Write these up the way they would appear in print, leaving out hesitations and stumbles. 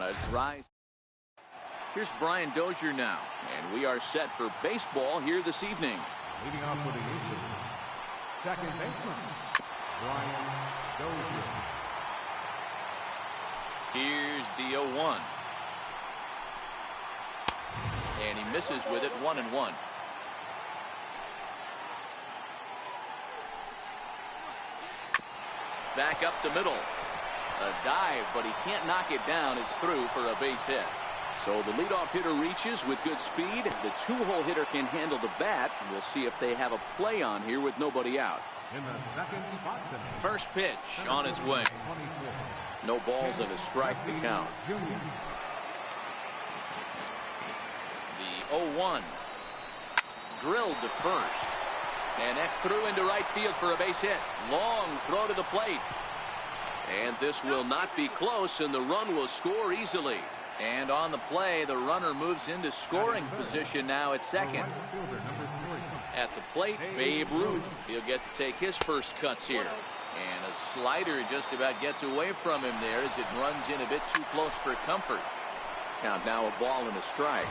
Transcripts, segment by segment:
on a dry. Here's Brian Dozier now, and we are set for baseball here this evening. Leading off for the Angels, second baseman, Brian Dozier. Here's the 0-1. And he misses with it, 1-1. Back up the middle. A dive, but he can't knock it down. It's through for a base hit. So the leadoff hitter reaches with good speed. The two-hole hitter can handle the bat. We'll see if they have a play on here with nobody out. In the second boxing. First pitch on its way. No balls and a strike to count. The 0-1. Drilled to first. And that's through into right field for a base hit. Long throw to the plate. And this will not be close, and the run will score easily. And on the play, the runner moves into scoring position now at second. At the plate, Babe Ruth. He'll get to take his first cuts here. And a slider just about gets away from him there as it runs in a bit too close for comfort. Count now a ball and a strike.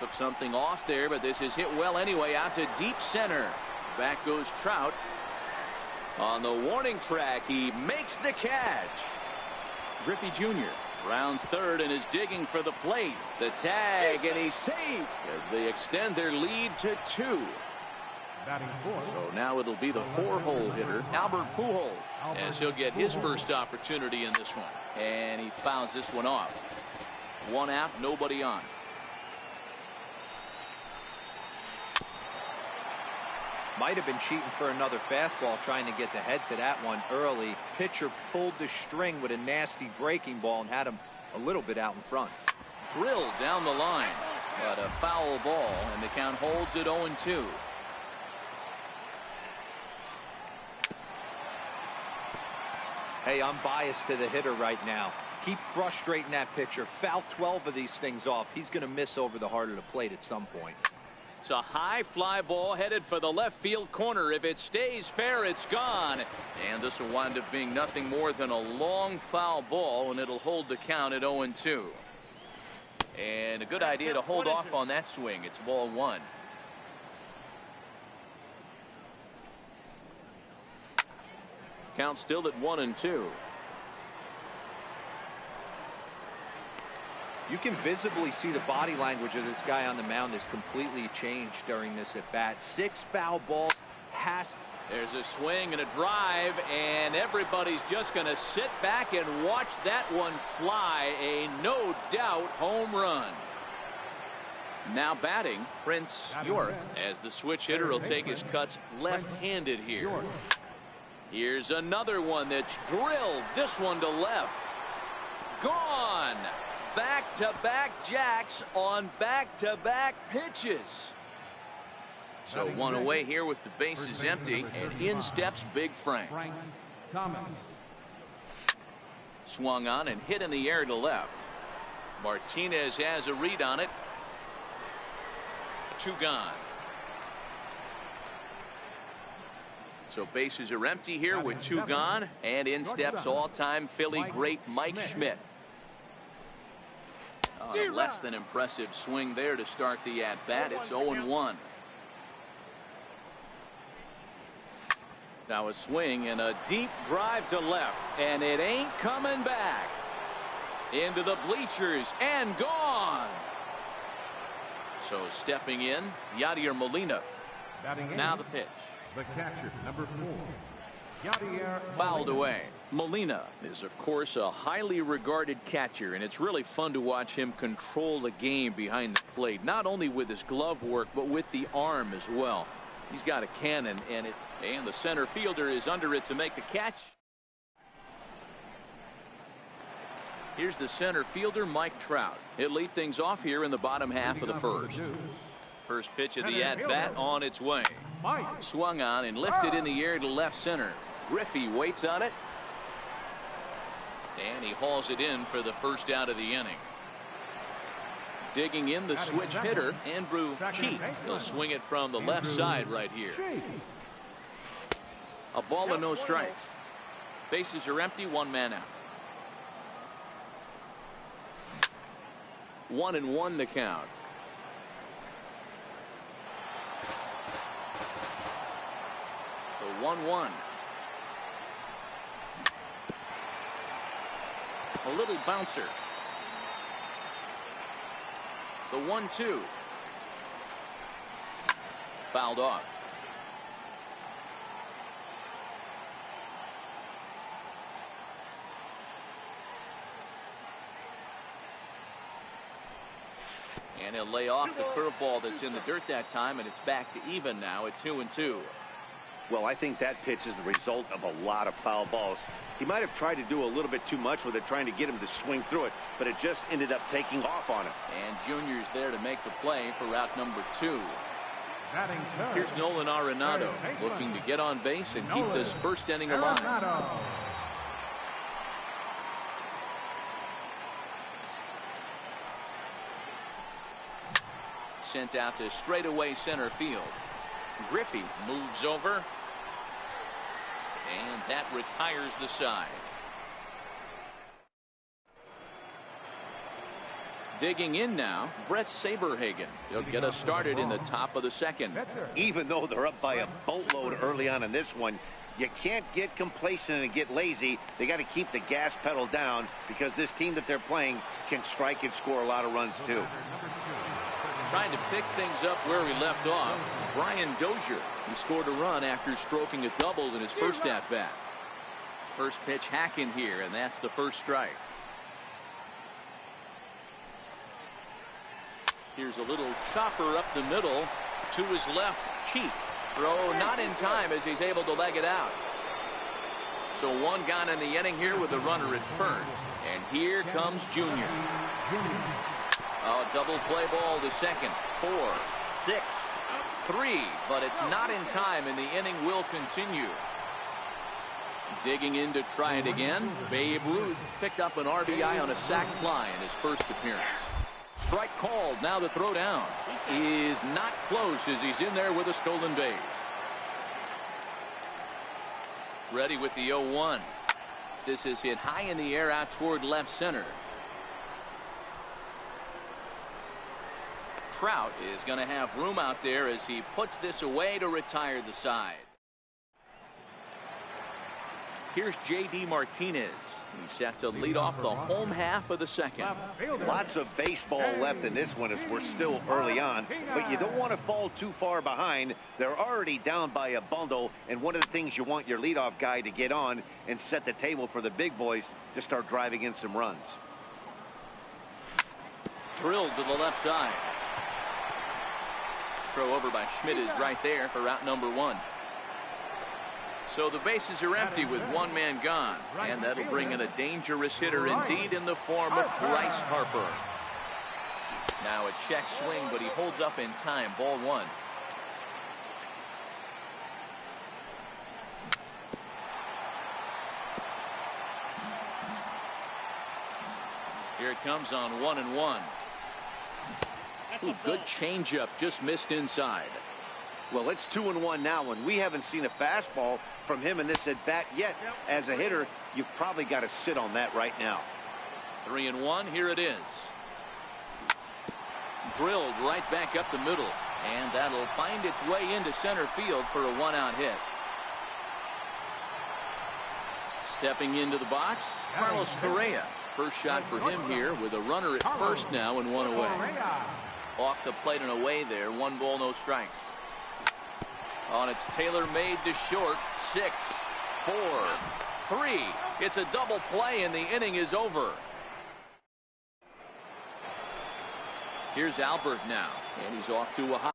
Took something off there, but this is hit well anyway, out to deep center. Back goes Trout. On the warning track, he makes the catch. Griffey Jr. rounds third and is digging for the plate. The tag, and he's safe as they extend their lead to 2. Batting fourth. So now it'll be the 4-hole hitter, Albert Pujols, as he'll get his first opportunity in this one. And he fouls this one off. One out, nobody on. Might have been cheating for another fastball, trying to get the head to that one early. Pitcher pulled the string with a nasty breaking ball and had him a little bit out in front. Drilled down the line, but a foul ball, and the count holds at 0-2. Hey, I'm biased to the hitter right now. Keep frustrating that pitcher. Foul 12 of these things off. He's going to miss over the heart of the plate at some point. It's a high fly ball headed for the left field corner. If it stays fair, it's gone. And this will wind up being nothing more than a long foul ball, and it'll hold the count at 0-2. And a good idea to hold off on that swing. It's ball 1. Count still at 1-2. You can visibly see the body language of this guy on the mound has completely changed during this at bat. 6 foul balls. There's a swing and a drive, and everybody's just going to sit back and watch that one fly. A no doubt home run. Now batting, Prince York, as the switch hitter will take his cuts left-handed here. Here's another one that's drilled. This one to left. Gone. Back-to-back jacks on back-to-back pitches. So one away here with the bases empty, and in steps Big Frank. Thomas. Swung on and hit in the air to left. Martinez has a read on it. 2 gone. So bases are empty here with 2 gone, and in steps all-time Philly great Mike Schmidt. A less than impressive swing there to start the at-bat. It's 0-1. Now a swing and a deep drive to left, and it ain't coming back. Into the bleachers and gone. So stepping in, Yadier Molina. Now the pitch. The catcher, number 4. Yadier Fouled away. Molina is, of course, a highly regarded catcher, and it's really fun to watch him control the game behind the plate, not only with his glove work, but with the arm as well. He's got a cannon, and the center fielder is under it to make the catch. Here's the center fielder, Mike Trout. He'll lead things off here in the bottom half of the first. First pitch of the at-bat on its way. Swung on and lifted in the air to left center. Griffey waits on it. And he hauls it in for the first out of the inning. Digging in the switch hitter, Andrew Cheek. He'll swing it from the left side right here. A ball and no strikes. Bases are empty, one man out. 1-1 the count. The 1-1. A little bouncer. The 1-2. Fouled off. And he'll lay off the curveball that's in the dirt that time, and it's back to even now at 2-2. Well, I think that pitch is the result of a lot of foul balls. He might have tried to do a little bit too much with it, trying to get him to swing through it, but it just ended up taking off on him. And Junior's there to make the play for route number 2. Batting third. Here's Nolan Arenado looking to get on base and keep this first inning alive. Arenado. Sent out to straightaway center field. Griffey moves over, and that retires the side. Digging in now, Brett Saberhagen. He'll get us started in the top of the second. Even though they're up by a boatload early on in this one, you can't get complacent and get lazy. They got to keep the gas pedal down, because this team that they're playing can strike and score a lot of runs too. Trying to pick things up where he left off, Brian Dozier. He scored a run after stroking a double in his first at-bat. First pitch hacking here, and that's the first strike. Here's a little chopper up the middle to his left cheek. Throw not in time as he's able to leg it out. So one gone in the inning here with a runner at first. And here comes Junior. A double play ball to second. 4, 6, 3. But it's not in time, and the inning will continue. Digging in to try it again. Babe Ruth picked up an RBI on a sac fly in his first appearance. Strike called. Now the throw down is not close as he's in there with a stolen base. Ready with the 0-1. This is hit high in the air out toward left center. Trout is going to have room out there as he puts this away to retire the side. Here's J.D. Martinez. He's set to lead off the home half of the second. Lots of baseball left in this one as we're still early on, but you don't want to fall too far behind. They're already down by a bundle, and one of the things you want your leadoff guy to get on and set the table for the big boys to start driving in some runs. Drilled to the left side. Throw over by Schmidt is right there for route number 1. So the bases are empty with one man gone, and that'll bring in a dangerous hitter indeed in the form of Bryce Harper. Now a check swing, but he holds up in time. Ball 1. Here it comes on 1-1. Ooh, good changeup, just missed inside. Well, it's 2-1 now, and we haven't seen a fastball from him in this at-bat yet. As a hitter, you've probably got to sit on that right now. 3-1, here it is. Drilled right back up the middle, and that'll find its way into center field for a one-out hit. Stepping into the box, Carlos Correa. First shot for him here with a runner at first now and one away. Off the plate and away there, 1 ball, no strikes. On its tailor-made to short. 6, 4, 3. It's a double play and the inning is over. Here's Albert now, and he's off to a high.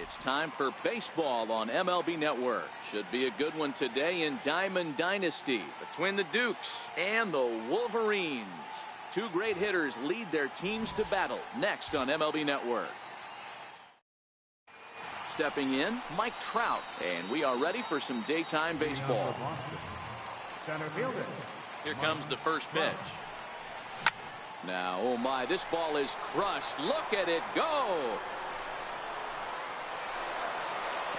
It's time for baseball on MLB Network. Should be a good one today in Diamond Dynasty between the Dukes and the Wolverines. Two great hitters lead their teams to battle next on MLB Network. Stepping in, Mike Trout, and we are ready for some daytime baseball. Center fielder. Here comes the first pitch. Now, oh my, this ball is crushed. Look at it go.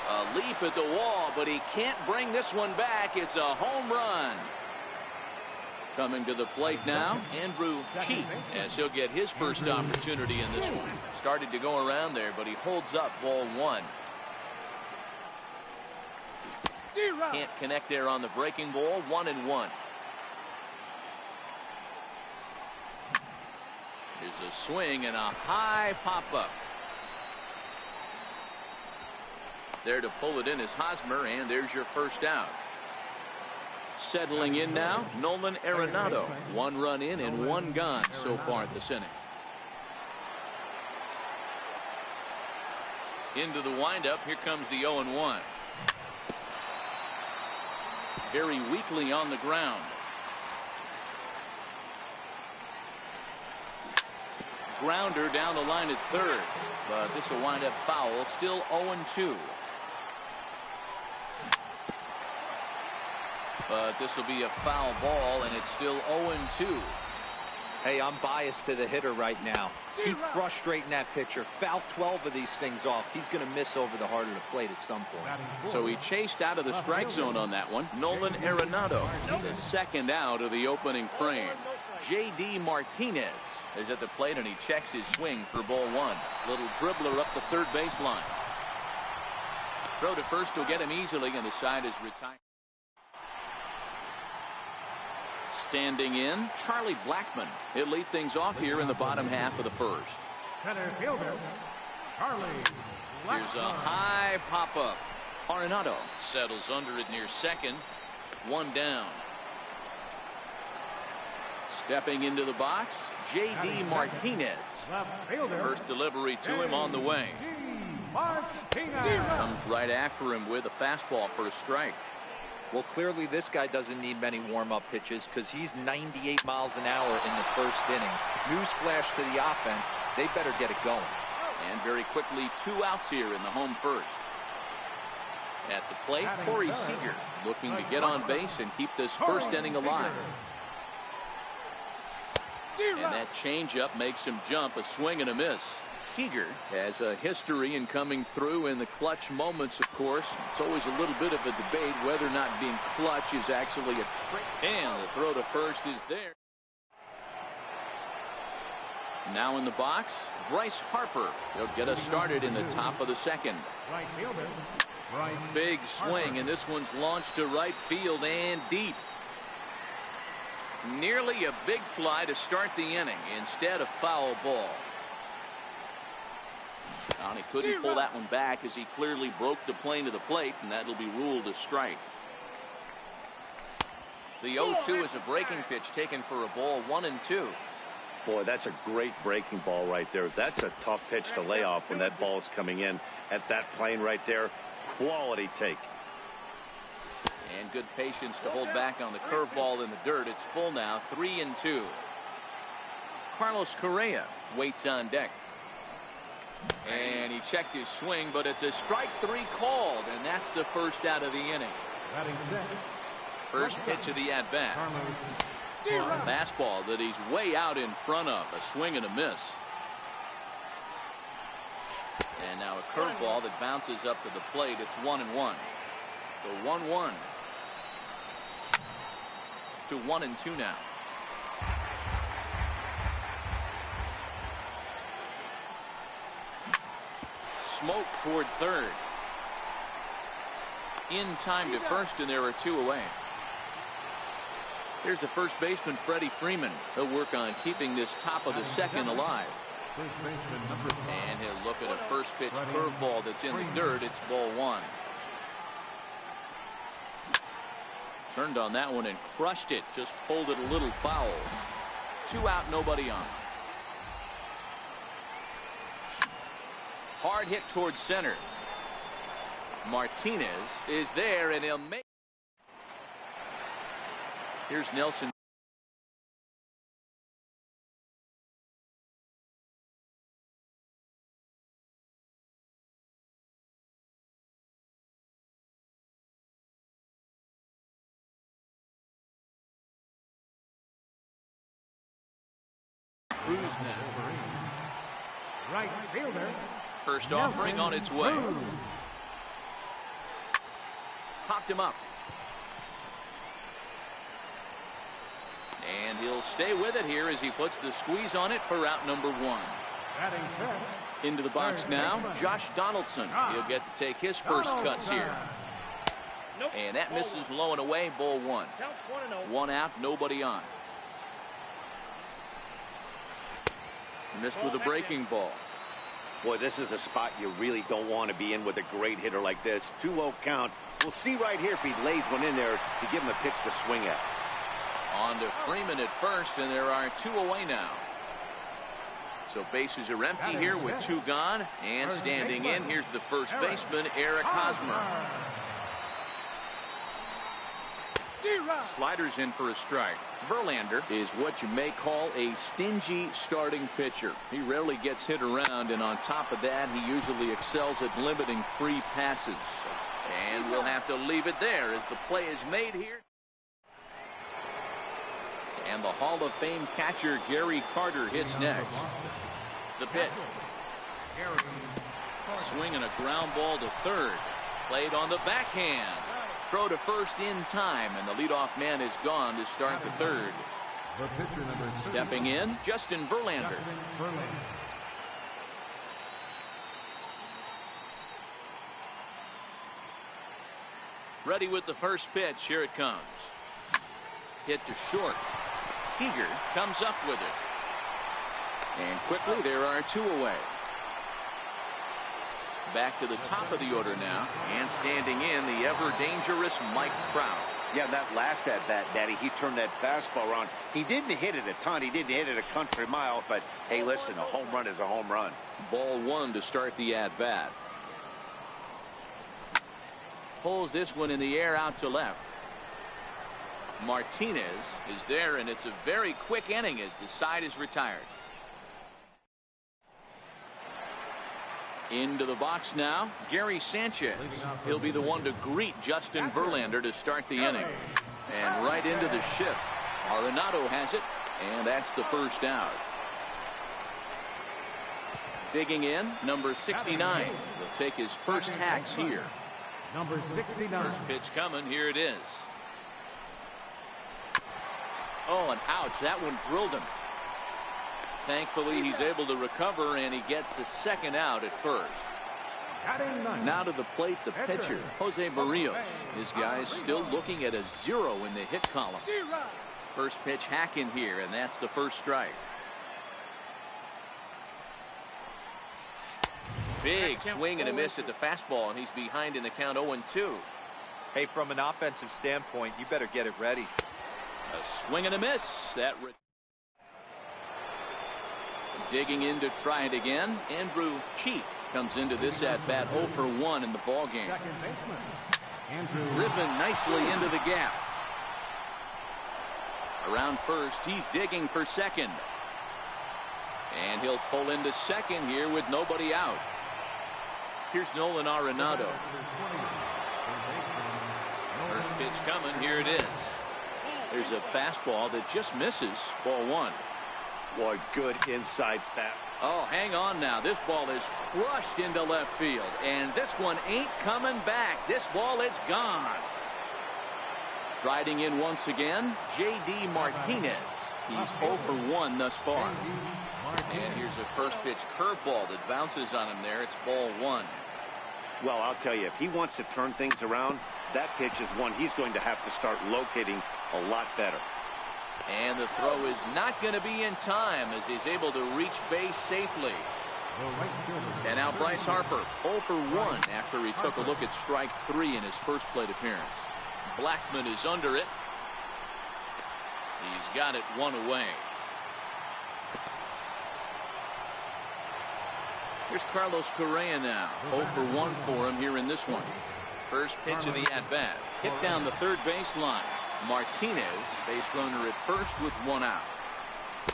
A leap at the wall, but he can't bring this one back. It's a home run. Coming to the plate now, Andrew Cheek, as he'll get his first opportunity in this one. Started to go around there, but he holds up ball one. Can't connect there on the breaking ball. 1-1. There's a swing and a high pop-up. There to pull it in is Hosmer, and there's your first out. Settling in now, Nolan Arenado. 1 run in and 1 gone so far this inning. Into the windup, here comes the 0-1. Very weakly on the ground. Grounder down the line at third, but this will wind up foul. Still 0-2. But this will be a foul ball, and it's still 0-2. Hey, I'm biased to the hitter right now. Keep frustrating that pitcher. Foul 12 of these things off. He's going to miss over the heart of the plate at some point. So he chased out of the strike zone on that one. Nolan Arenado, the second out of the opening frame. J.D. Martinez is at the plate, and he checks his swing for ball one. Little dribbler up the third baseline. Throw to first will get him easily, and the side is retired. Standing in, Charlie Blackmon. He'll lead things off here in the bottom half of the first. Center fielder, Charlie Blackmon. Here's a high pop-up. Arenado settles under it near second. 1 down. Stepping into the box, J.D. Martinez. Left fielder, First delivery to him on the way. Martinez. Comes right after him with a fastball for a strike. Well, clearly this guy doesn't need many warm-up pitches because he's 98 miles an hour in the first inning. Newsflash to the offense, they better get it going. And very quickly, 2 outs here in the home first. At the plate, Corey Seager looking to get on base and keep this first inning alive. And that changeup makes him jump. A swing and a miss. Seager has a history in coming through in the clutch moments, of course. It's always a little bit of a debate whether or not being clutch is actually a trick. And the throw to first is there. Now in the box, Bryce Harper. He'll get us started in the top of the second. Right fielder, Bryce Big swing, and this one's launched to right field and deep. Nearly a big fly to start the inning. Instead, a foul ball. And he couldn't pull that one back as he clearly broke the plane to the plate, and that'll be ruled a strike. The 0-2 is a breaking pitch taken for a ball. 1-2. Boy, that's a great breaking ball right there. That's a tough pitch to lay off when that ball is coming in at that plane right there. Quality take. And good patience to hold back on the curveball in the dirt. It's full now. 3-2. Carlos Correa waits on deck. And he checked his swing, but it's a strike 3 called, and that's the first out of the inning. First pitch of the at-bat. Fastball that he's way out in front of. A swing and a miss. And now a curveball that bounces up to the plate. It's 1-1. So 1-1 to 1-2 now. Smoke toward third. In time to first, and there are 2 away. Here's the first baseman, Freddie Freeman. He'll work on keeping this top of the second alive. And he'll look at a first pitch curveball that's in the dirt. It's ball 1. Turned on that one and crushed it. Just pulled it a little foul. 2 out, nobody on. Hard hit towards center. Martinez is there, and he'll make. Here's Nelson. Cruz now. Right fielder. First offering on its way. Popped him up. And he'll stay with it here as he puts the squeeze on it for out number 1. Batting fifth. Into the box now, Josh Donaldson. He'll get to take his first cuts here. And that misses low and away, ball 1. 1 out, nobody on. Missed with a breaking ball. Boy, this is a spot you really don't want to be in with a great hitter like this. 2-0 count. We'll see right here if he lays one in there to give him a pitch to swing at. On to Freeman at first, and there are 2 away now. So bases are empty here with 2 gone. And standing in, here's the first baseman, Eric Hosmer. Sliders in for a strike. Verlander is what you may call a stingy starting pitcher. He rarely gets hit around, and on top of that, he usually excels at limiting free passes. And we'll have to leave it there as the play is made here. And the Hall of Fame catcher Gary Carter hits next. The pitch. Swing and a ground ball to third. Played on the backhand. Throw to first in time, and the leadoff man is gone to start the third. Stepping in, Justin Verlander. Ready with the first pitch. Here it comes. Hit to short. Seager comes up with it. And quickly there are 2 away. Back to the top of the order now, and standing in, the ever-dangerous Mike Trout. Yeah, that last at-bat, Daddy, he turned that fastball around. He didn't hit it a ton. He didn't hit it a country mile, but, hey, listen, a home run is a home run. Ball 1 to start the at-bat. Pulls this one in the air out to left. Martinez is there, and it's a very quick inning as the side is retired. Into the box now, Gary Sanchez. He'll be the one to greet Justin Verlander to start the inning. And right into the shift. Arenado has it, and that's the first out. Digging in, number 69. He'll take his first hacks here. Number 69. First pitch coming, here it is. Oh, and ouch, that one drilled him. Thankfully, he's able to recover, and he gets the second out at first. Now to the plate, the pitcher, Jose Barrios. This guy's still looking at a 0 in the hit column. First pitch hack in here, and that's the first strike. Big swing and a miss at the fastball, and he's behind in the count 0-2. Hey, from an offensive standpoint, you better get it ready. A swing and a miss. That digging in to try it again. Andrew Cheek comes into this at bat 0 for 1 in the ball game. Driven nicely into the gap. Around first, he's digging for second. And he'll pull into second here with nobody out. Here's Nolan Arenado. First pitch coming, here it is. There's a fastball that just misses, ball 1. Boy, good inside fat. Oh, hang on now. This ball is crushed into left field, and this one ain't coming back. This ball is gone. Striding in once again, J.D. Martinez. He's 0 for 1 thus far. And here's a first pitch curveball that bounces on him there. It's ball 1. Well, I'll tell you, if he wants to turn things around, that pitch is one he's going to have to start locating a lot better. And the throw is not going to be in time as he's able to reach base safely. And now Bryce Harper 0 for 1 after he took a look at strike 3 in his first plate appearance. Blackmon is under it. He's got it 1 away. Here's Carlos Correa now. 0 for 1 for him here in this one. First pitch of the at-bat. Hit down the third base line. Martinez, base runner at first with one out.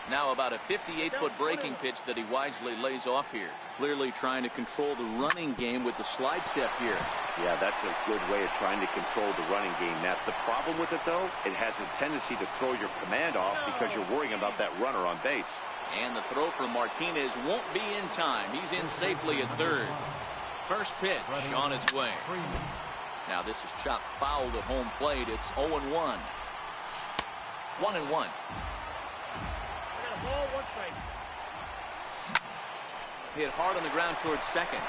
Now about a 58-foot breaking pitch that he wisely lays off here. Clearly trying to control the running game with the slide step here. Yeah, that's a good way of trying to control the running game. Now, the problem with it, though, it has a tendency to throw your command off because you're worrying about that runner on base. And the throw from Martinez won't be in time. He's in safely at third. First pitch on its way. Now this is chopped foul to home plate. It's 0-1. 1-1. Hit hard on the ground towards second.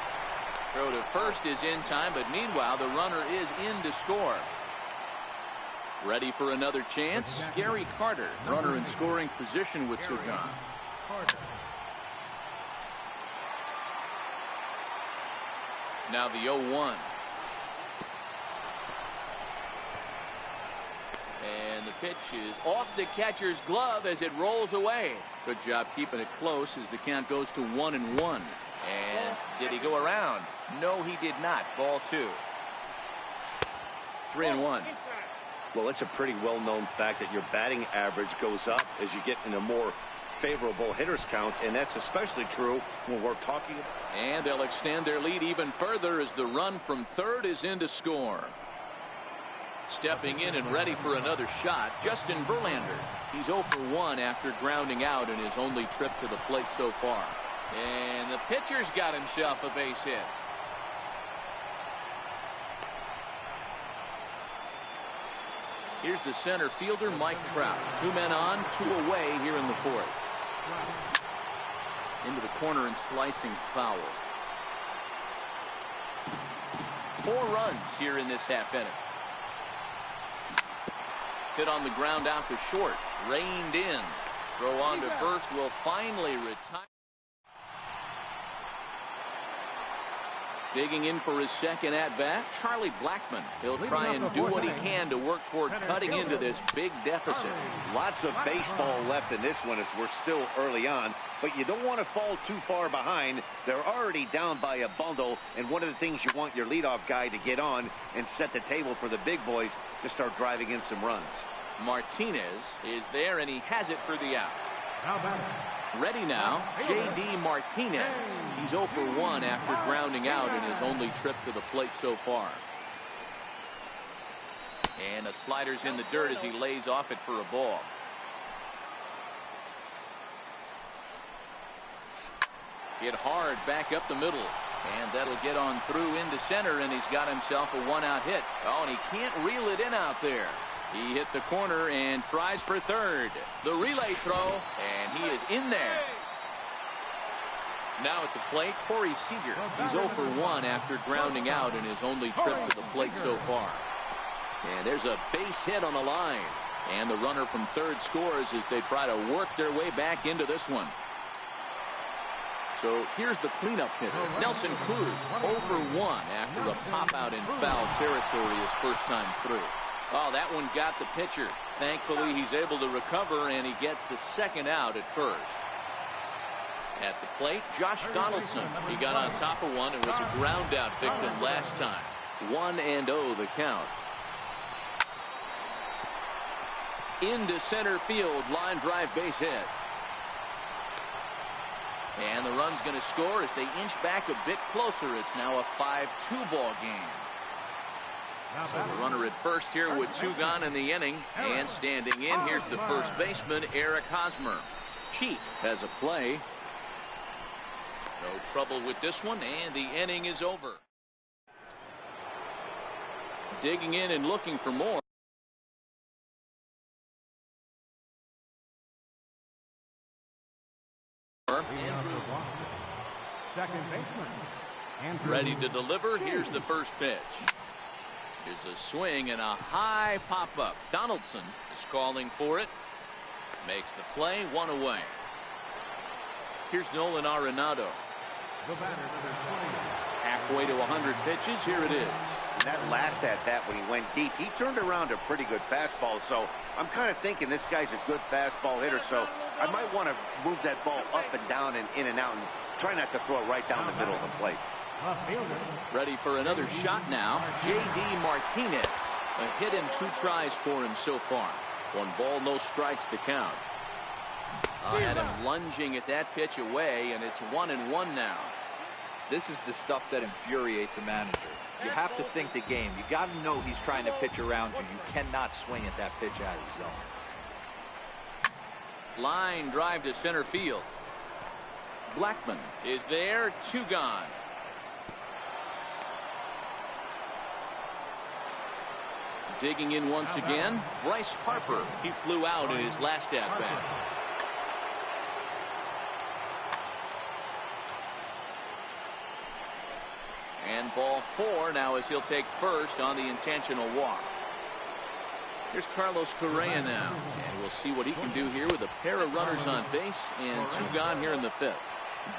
Throw to first is in time, but meanwhile the runner is in to score. Ready for another chance? Gary Carter, runner in scoring position with Sugan. Now the 0-1. And the pitch is off the catcher's glove as it rolls away. Good job keeping it close as the count goes to 1-1. And did he go around? No, he did not. Ball 2. 3-1. Well, it's a pretty well-known fact that your batting average goes up as you get into more favorable hitters counts, and that's especially true when we're talking. And they'll extend their lead even further as the run from third is in to score. Stepping in and ready for another shot, Justin Verlander. He's 0 for 1 after grounding out in his only trip to the plate so far. And the pitcher's got himself a base hit. Here's the center fielder, Mike Trout. 2 men on, 2 away here in the fourth. Into the corner and slicing foul. 4 runs here in this half inning. Hit on the ground out to short. Reined in. Throw on to first will finally retire. Digging in for his second at-bat, Charlie Blackmon. He'll try and do what he can to work toward cutting into this big deficit. Lots of baseball left in this one as we're still early on, but you don't want to fall too far behind. They're already down by a bundle, and one of the things you want your leadoff guy to get on and set the table for the big boys to start driving in some runs. Martinez is there, and he has it for the out. Ready now, J.D. Martinez. He's 0 for 1 after grounding out in his only trip to the plate so far. And a slider's in the dirt as he lays off it for a ball. Hit hard back up the middle. And that'll get on through into center, and he's got himself a 1-out hit. Oh, and he can't reel it in out there. He hit the corner and tries for third. The relay throw, and he is in there. Now at the plate, Corey Seager. He's 0 for 1 after grounding out in his only trip to the plate so far. And there's a base hit on the line. And the runner from third scores as they try to work their way back into this one. So here's the cleanup hitter, Nelson Cruz, 0 for 1 after a pop-out in foul territory his first time through. Oh, that one got the pitcher. Thankfully, he's able to recover, and he gets the second out at first. At the plate, Josh Donaldson. He got on top of one and was a ground-out victim last time. 1-0 the count. Into center field, line drive base hit. And the run's going to score as they inch back a bit closer. It's now a 5-2 ball game. So the runner at first here with 2 gone in the inning. And standing in, here's the first baseman, Eric Hosmer. Cheek has a play. No trouble with this one, and the inning is over. Digging in and looking for more. Second baseman. Ready to deliver. Here's the first pitch. Here's a swing and a high pop-up. Donaldson is calling for it. Makes the play, 1 away. Here's Nolan Arenado. The batter, number 20. Halfway to 100 pitches. Here it is. That last at-bat when he went deep, he turned around a pretty good fastball. So I'm kind of thinking this guy's a good fastball hitter. So I might want to move that ball up and down and in and out and try not to throw it right down the middle of the plate. Left fielder. Ready for another shot now. J.D. Martinez. A hit in 2 tries for him so far. 1 ball, no strikes to count. Had him lunging at that pitch away, and it's 1-1 now. This is the stuff that infuriates a manager. You have to think the game. You got to know he's trying to pitch around you. You cannot swing at that pitch out of the zone. Line drive to center field. Blackmon is there. 2 gone. Digging in once again, Bryce Harper. He flew out in his last at bat. And ball 4 now as he'll take first on the intentional walk. Here's Carlos Correa now, and we'll see what he can do here with a pair of runners on base and 2 gone here in the 5th.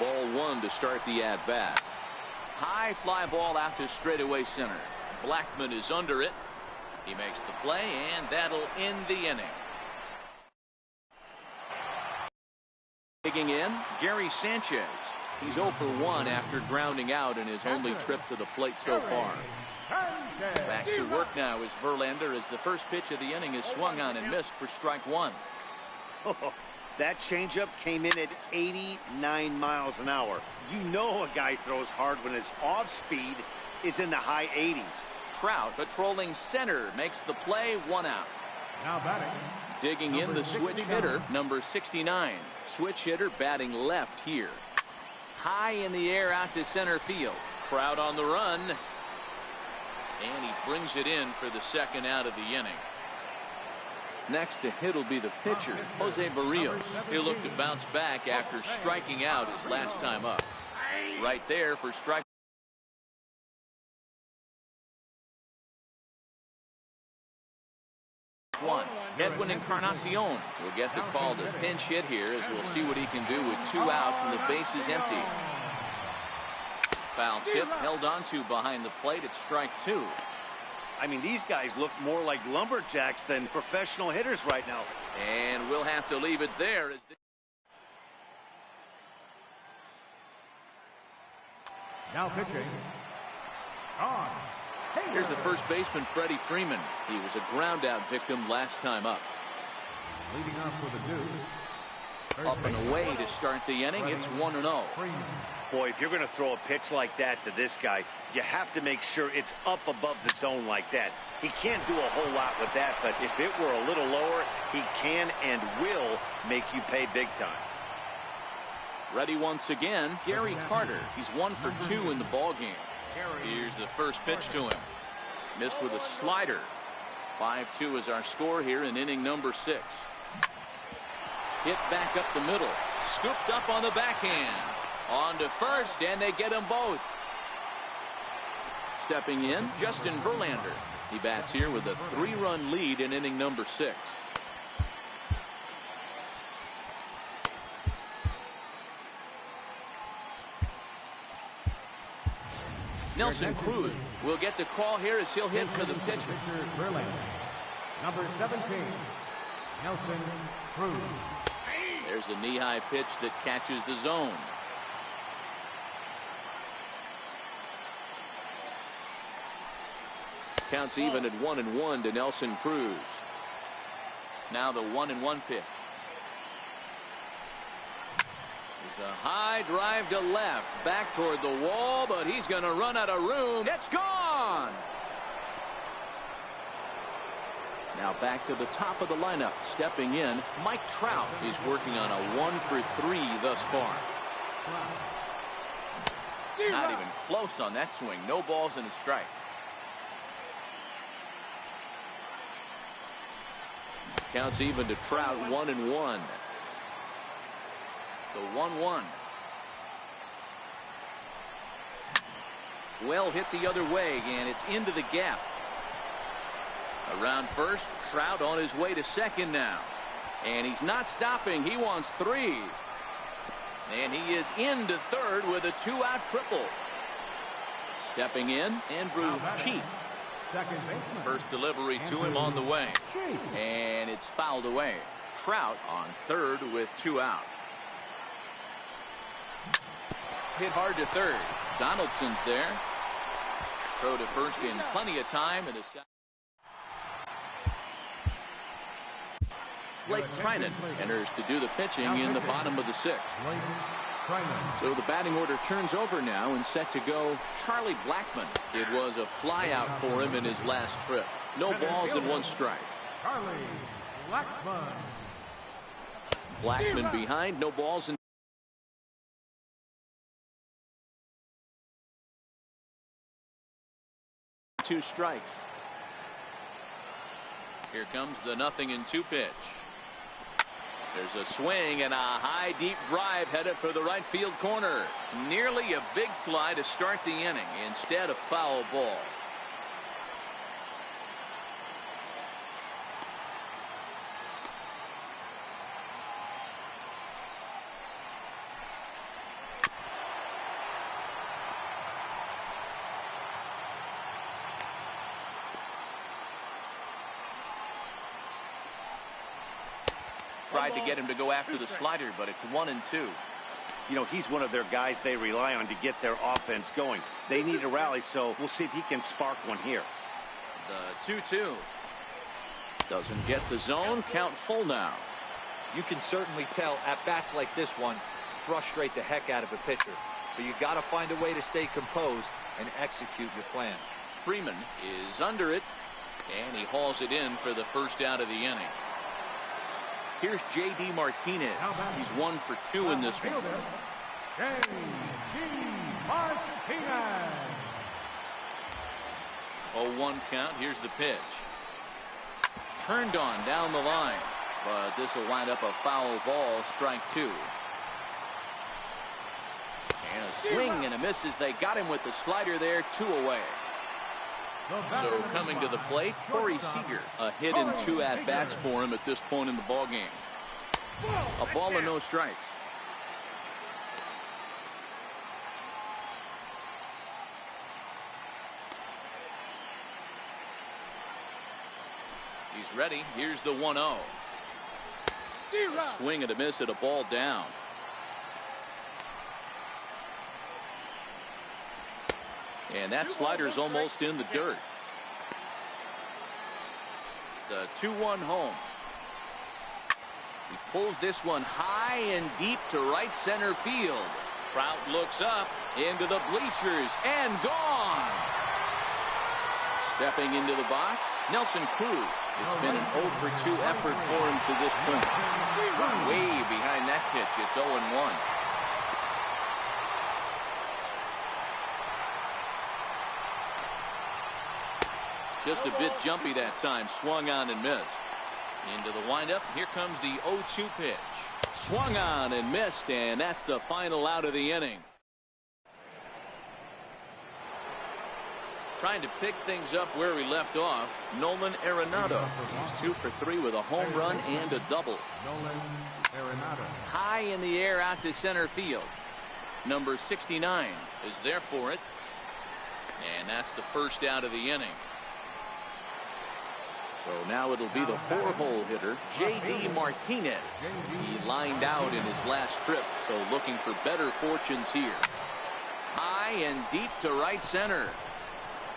Ball 1 to start the at bat. High fly ball out to straightaway center. Blackmon is under it. He makes the play, and that'll end the inning. Digging in, Gary Sanchez. He's 0 for 1 after grounding out in his only trip to the plate so far. Back to work now is Verlander as the first pitch of the inning is swung on and missed for strike 1. Oh, that changeup came in at 89 miles an hour. You know a guy throws hard when his off speed is in the high 80s. Trout patrolling center makes the play, 1 out. Now batting. Digging in the switch hitter, number 69. Switch hitter batting left here. High in the air out to center field. Trout on the run. And he brings it in for the 2nd out of the inning. Next to hit will be the pitcher, Jose Barrios. He'll look to bounce back after striking out his last time up. Right there for strike 1. Edwin Encarnacion will get the call to pinch hit here as we'll see what he can do with 2 out and the base is empty. Foul tip held on to behind the plate at strike 2. I mean, these guys look more like lumberjacks than professional hitters right now. And we'll have to leave it there. As Now pitching. On. Here's the first baseman, Freddie Freeman. He was a ground out victim last time up. Leading off with a deuce. Up and away to start the inning. It's 1-0. Boy, if you're going to throw a pitch like that to this guy, you have to make sure it's up above the zone like that. He can't do a whole lot with that, but if it were a little lower, he can and will make you pay big time. Ready once again, Gary Carter. He's 1 for 2 in the ball game. Here's the first pitch to him. Missed with a slider. 5-2 is our score here in inning number 6. Hit back up the middle. Scooped up on the backhand. On to first, and they get them both. Stepping in, Justin Verlander. He bats here with a 3-run lead in inning number 6. Nelson Cruz will get the call here as he'll hit for the pitcher. Number 17, Nelson Cruz. There's a knee-high pitch that catches the zone. Counts even at 1-1 to Nelson Cruz. Now the 1-1 pitch. It's a high drive to left, back toward the wall, but he's going to run out of room. It's gone. Now back to the top of the lineup, stepping in, Mike Trout is working on a 1 for 3 thus far. Not even close on that swing. No balls and a strike. Counts even to Trout, 1-1. The 1-1. Well hit the other way, and it's into the gap. Around first, Trout on his way to second now. And he's not stopping. He wants 3. And he is into third with a 2-out triple. Stepping in, Andrew Cheek. First delivery to him on the way. And it's fouled away. Trout on third with 2 out. Hit hard to third. Donaldson's there. Throw to first in plenty of time. And Blake Trinan enters to do the pitching in the bottom of the sixth. So the batting order turns over now, and set to go Charlie Blackmon. It was a flyout for him in his last trip. No balls and 1 strike. Charlie Blackmon. Blackmon behind, no balls and 2 strikes. Here comes the 0-2 pitch. There's a swing and a high deep drive headed for the right field corner. Nearly a big fly to start the inning. Instead, a foul ball. Tried to get him to go after the slider, but it's 1-2. You know, he's one of their guys they rely on to get their offense going. They need a rally, so we'll see if he can spark one here. The 2-2. Doesn't get the zone. Count full now. You can certainly tell at bats like this one frustrate the heck out of a pitcher. But you got to find a way to stay composed and execute your plan. Freeman is under it, and he hauls it in for the first out of the inning. Here's J.D. Martinez. He's 1 for 2 in this one. J.D. Martinez. 0-1 count. Here's the pitch. Turned on down the line, but this will wind up a foul ball. Strike 2. And a swing and a miss as they got him with the slider there. 2 away. So coming to the plate, Corey Seager. A hit and 2 at-bats for him at this point in the ball game. A ball and no strikes. He's ready. Here's the 1-0. Swing and a miss at a ball down. And that slider's almost in the dirt. The 2-1 home. He pulls this one high and deep to right center field. Trout looks up into the bleachers and gone. Stepping into the box, Nelson Cruz. It's been an 0 for 2 effort for him to this point. Way behind that pitch. It's 0-1. Just a bit jumpy that time. Swung on and missed. Into the windup. Here comes the 0-2 pitch. Swung on and missed, and that's the final out of the inning. Trying to pick things up where we left off, Nolan Arenado. He's 2 for 3 with a home run and a double. Nolan Arenado. High in the air out to center field. Number 69 is there for it. And that's the first out of the inning. So now it'll be the 4-hole hitter, J.D. Martinez. He lined out in his last trip, so looking for better fortunes here. High and deep to right center.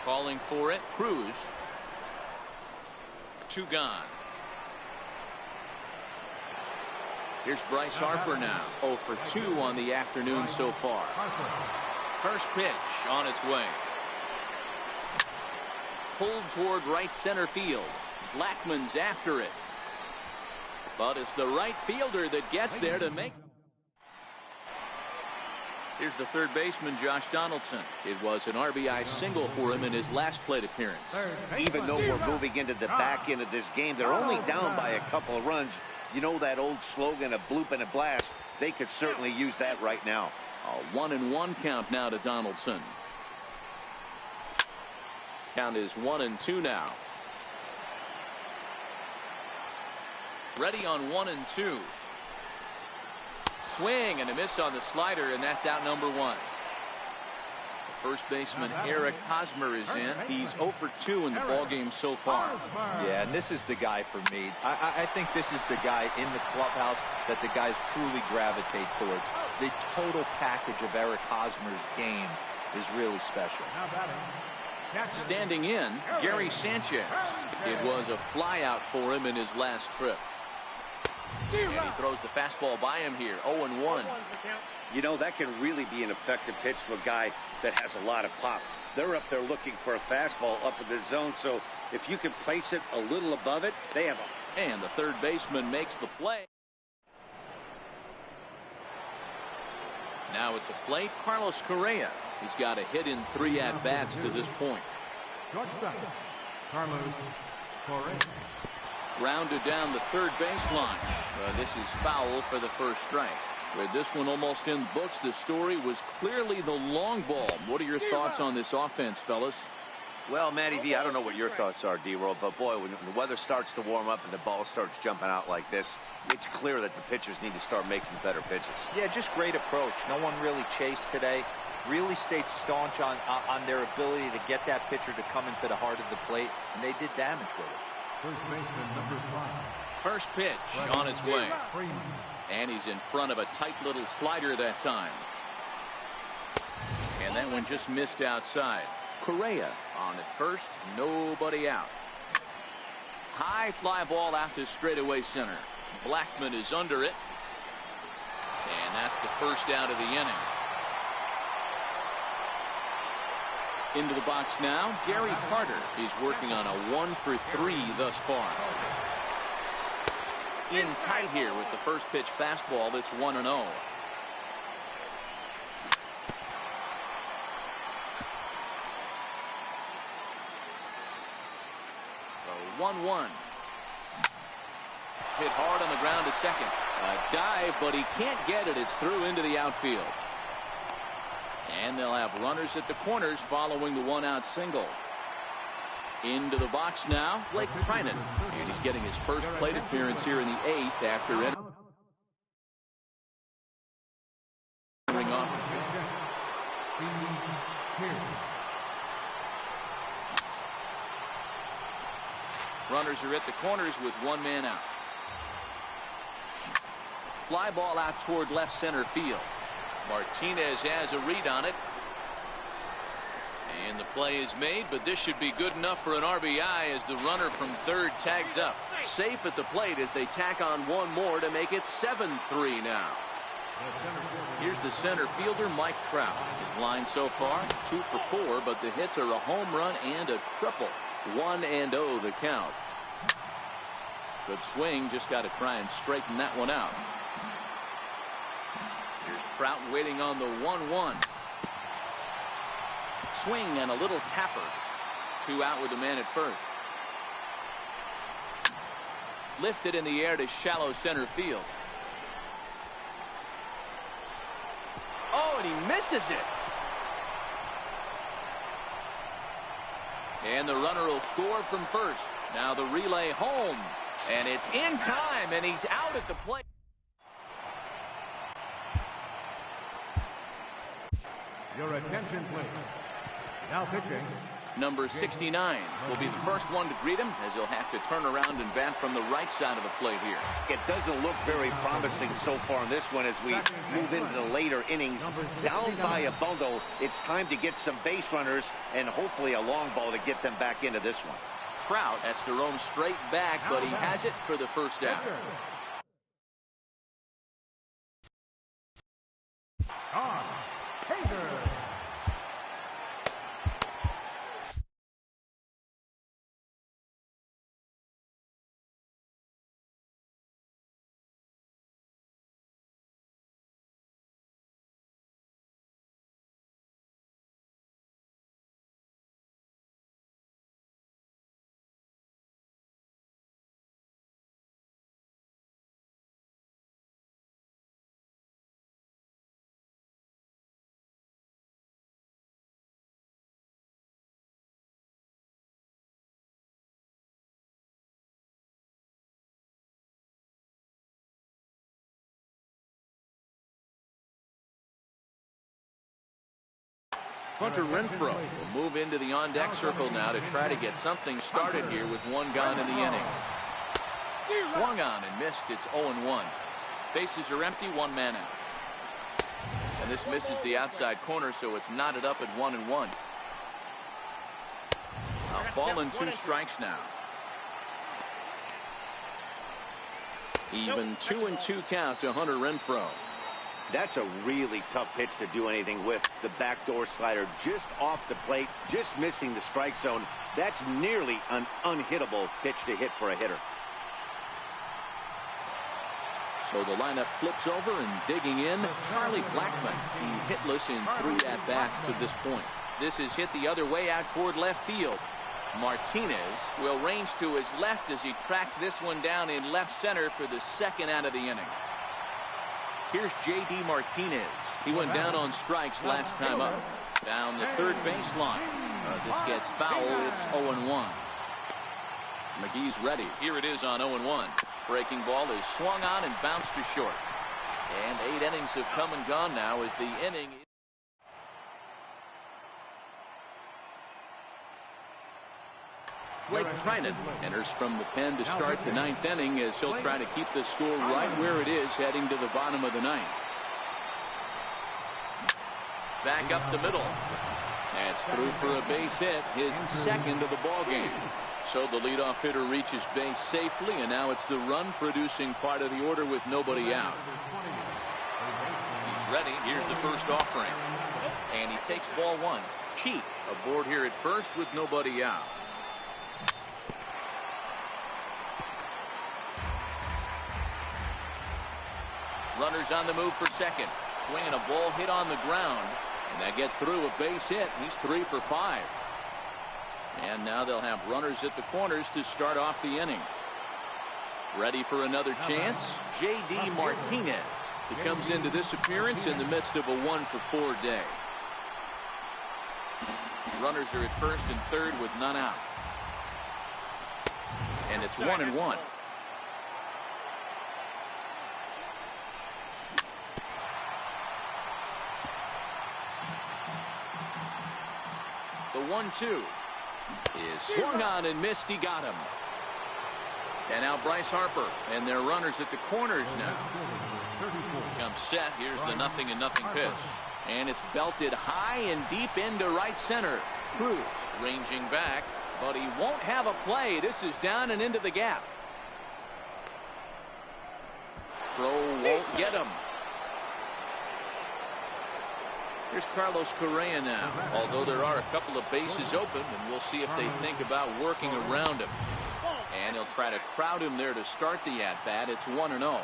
Calling for it, Cruz. 2 gone. Here's Bryce Harper now. 0 for 2 on the afternoon so far. First pitch on its way. Pulled toward right center field. Blackmon's after it. But it's the right fielder that gets there to make. Here's the third baseman, Josh Donaldson. It was an RBI single for him in his last plate appearance. Even though we're moving into the back end of this game, they're only down by a couple of runs. You know that old slogan, a bloop and a blast. They could certainly use that right now. A 1-1 count now to Donaldson. Count is 1-2 now. Ready on 1-2. Swing and a miss on the slider, and that's out number 1. The first baseman Eric Hosmer is in. He's 0 for 2 in the ballgame so far. Yeah, and this is the guy for me. I think this is the guy in the clubhouse that the guys truly gravitate towards. The total package of Eric Hosmer's game is really special. Now batting, catcher, Standing in, Gary Sanchez. It was a flyout for him in his last trip. And he throws the fastball by him here. 0-1. You know, that can really be an effective pitch to a guy that has a lot of pop. They're up there looking for a fastball up in the zone, so if you can place it a little above it, they have a... And the third baseman makes the play. Now at the plate, Carlos Correa. He's got a hit in 3 at-bats to this point. shortstop, Carlos Correa. Grounded down the third baseline. This is foul for the first strike. With this one almost in books, the story was clearly the long ball. What are your thoughts on this offense, fellas? Well, Matty V, I don't know what your thoughts are, D-Roll, but boy, when the weather starts to warm up and the ball starts jumping out like this, it's clear that the pitchers need to start making better pitches. Yeah, just great approach. No one really chased today. Really stayed staunch on their ability to get that pitcher to come into the heart of the plate, and they did damage with it. First baseman, number 5. First pitch on its way. Freeman. And he's in front of a tight little slider that time. And that one just missed outside. Correa on at first, nobody out. High fly ball out to straightaway center. Blackman is under it. And that's the first out of the inning. Into the box now, Gary Carter. He's working on a 1-for-3 thus far. In tight here with the first pitch fastball that's 1-0. 1-1. Hit hard on the ground to second. A dive, but he can't get it. It's through into the outfield. And they'll have runners at the corners following the 1-out single. Into the box now, Blake Trinan. And he's getting his first plate appearance here in the 8th after entering off. Runners are at the corners with 1 man out. Fly ball out toward left center field. Martinez has a read on it. And the play is made, but this should be good enough for an RBI as the runner from third tags up. Safe at the plate as they tack on 1 more to make it 7-3 now. Here's the center fielder, Mike Trout. His line so far, 2 for 4, but the hits are a home run and a triple. 1-0 the count. Good swing, just got to try and straighten that one out. Here's Trout waiting on the 1-1. Swing and a little tapper. 2 out with the man at first. Lifted in the air to shallow center field. Oh, and he misses it. And the runner will score from first. Now the relay home. And it's in time, and he's out at the plate. Your attention, please. Now pitching. Number 69 will be the first one to greet him as he'll have to turn around and bat from the right side of the plate here. It doesn't look very promising so far in this one as we move into the later innings. Down by a bundle, it's time to get some base runners and hopefully a long ball to get them back into this one. Trout has to roam straight back, but he has it for the first out. Hunter Renfroe will move into the on-deck circle now to try to get something started here with 1 gone in the inning. Swung on and missed. It's 0-1. Bases are empty, 1 man out. And this misses the outside corner, so it's knotted up at 1-1. A ball and 2 strikes now. Even 2-2 count to Hunter Renfroe. That's a really tough pitch to do anything with. The backdoor slider just off the plate, just missing the strike zone. That's nearly an unhittable pitch to hit for a hitter. So the lineup flips over and digging in, Charlie Blackmon. He's hitless in 3 at-bats to this point. This is hit the other way out toward left field. Martinez will range to his left as he tracks this one down in left center for the 2nd out of the inning. Here's J.D. Martinez. He went down on strikes last time up. Down the third baseline. This gets foul. It's 0-1. McGee's ready. Here it is on 0-1. Breaking ball is swung on and bounced to short. And 8 innings have come and gone now as the inning. Blake Trinan enters from the pen to start the 9th inning as he'll try to keep the score right where it is heading to the bottom of the 9th. Back up the middle. That's through for a base hit, his 2nd of the ball game. So the leadoff hitter reaches base safely, and now it's the run-producing part of the order with nobody out. He's ready. Here's the first offering. And he takes ball 1. Cheek aboard here at first with nobody out. Runners on the move for second. Swinging a ball hit on the ground. And that gets through a base hit. He's 3 for 5. And now they'll have runners at the corners to start off the inning. Ready for another chance? J.D. Martinez. He comes into this appearance in the midst of a 1-for-4 day. Runners are at first and third with none out. And it's 1-1. The 1-2 is swung on and missed. He got him. And now Bryce Harper and their runners at the corners now. Comes set. Here's the 0-0 pitch. And it's belted high and deep into right center. Cruz ranging back, but he won't have a play. This is down and into the gap. Throw won't get him. Here's Carlos Correa now, although there are a couple of bases open, and we'll see if they think about working around him. And he'll try to crowd him there to start the at-bat. It's 1-0.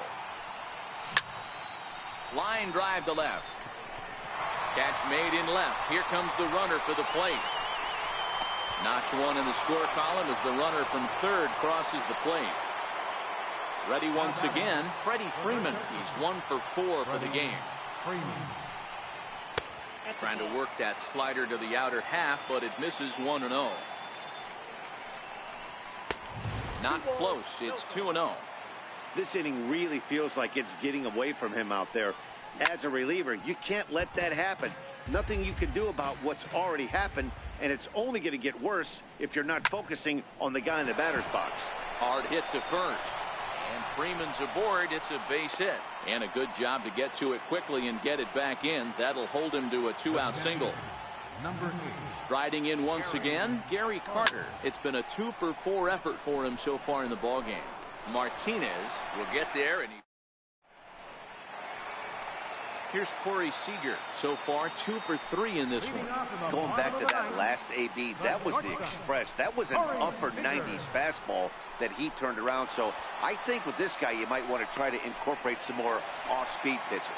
Line drive to left. Catch made in left. Here comes the runner for the plate. Notch 1 in the score column as the runner from third crosses the plate. Ready once again, Freddie Freeman. He's 1 for 4 for the game. Trying to work that slider to the outer half, but it misses 1-0. Not close. It's 2-0. This inning really feels like it's getting away from him out there. As a reliever, you can't let that happen. Nothing you can do about what's already happened, and it's only going to get worse if you're not focusing on the guy in the batter's box. Hard hit to first. And Freeman's aboard. It's a base hit. And a good job to get to it quickly and get it back in. That'll hold him to a 2-out single. Striding in once again, Gary Carter. It's been a 2 for 4 effort for him so far in the ballgame. Martinez will get there, and here's Corey Seager. So far 2 for 3 in this one. Going back to that last AB, that was the express. That was an upper 90s fastball that he turned around. So I think with this guy, you might want to try to incorporate some more off-speed pitches.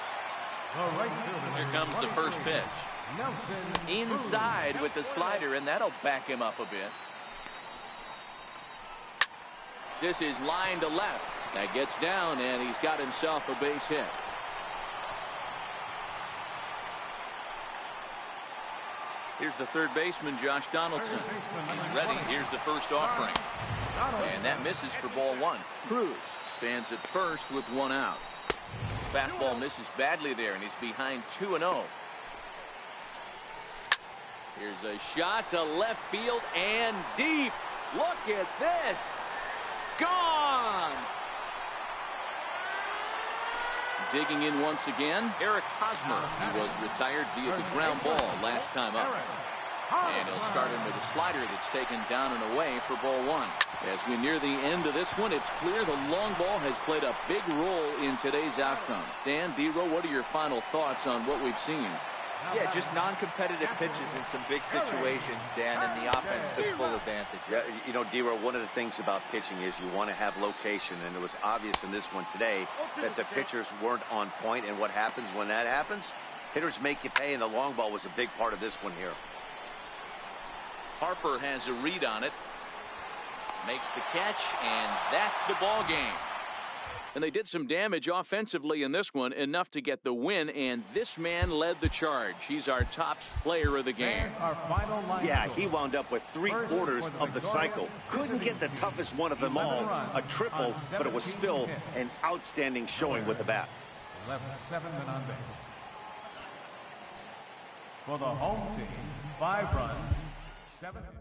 Here comes the first pitch. Inside with the slider, and that'll back him up a bit. This is line to left. That gets down, and he's got himself a base hit. Here's the third baseman, Josh Donaldson. He's ready. Here's the first offering. And that misses for ball 1. Cruz stands at first with 1 out. Fastball misses badly there, and he's behind 2-0. Here's a shot to left field and deep. Look at this. Gone. digging in once again, Eric Hosmer. He was retired via the ground ball last time up. And he'll start him with a slider that's taken down and away for ball one. As we near the end of this one, it's clear the long ball has played a big role in today's outcome. Dan, D-Row, what are your final thoughts on what we've seen? Yeah, just non-competitive pitches in some big situations, Dan, and the offense took full advantage. Yeah, you know, D-Row, one of the things about pitching is you want to have location, and it was obvious in this one today that the pitchers weren't on point, and what happens when that happens? Hitters make you pay, and the long ball was a big part of this one here. Harper has a read on it. Makes the catch, and that's the ball game. And they did some damage offensively in this one, enough to get the win, and this man led the charge. He's our top player of the game. Yeah, he wound up with 3/4 of the cycle. Couldn't get the toughest one of them all, a triple, but it was still an outstanding showing with the bat. 7 men on base. For the home team, 5 runs, 7 hits.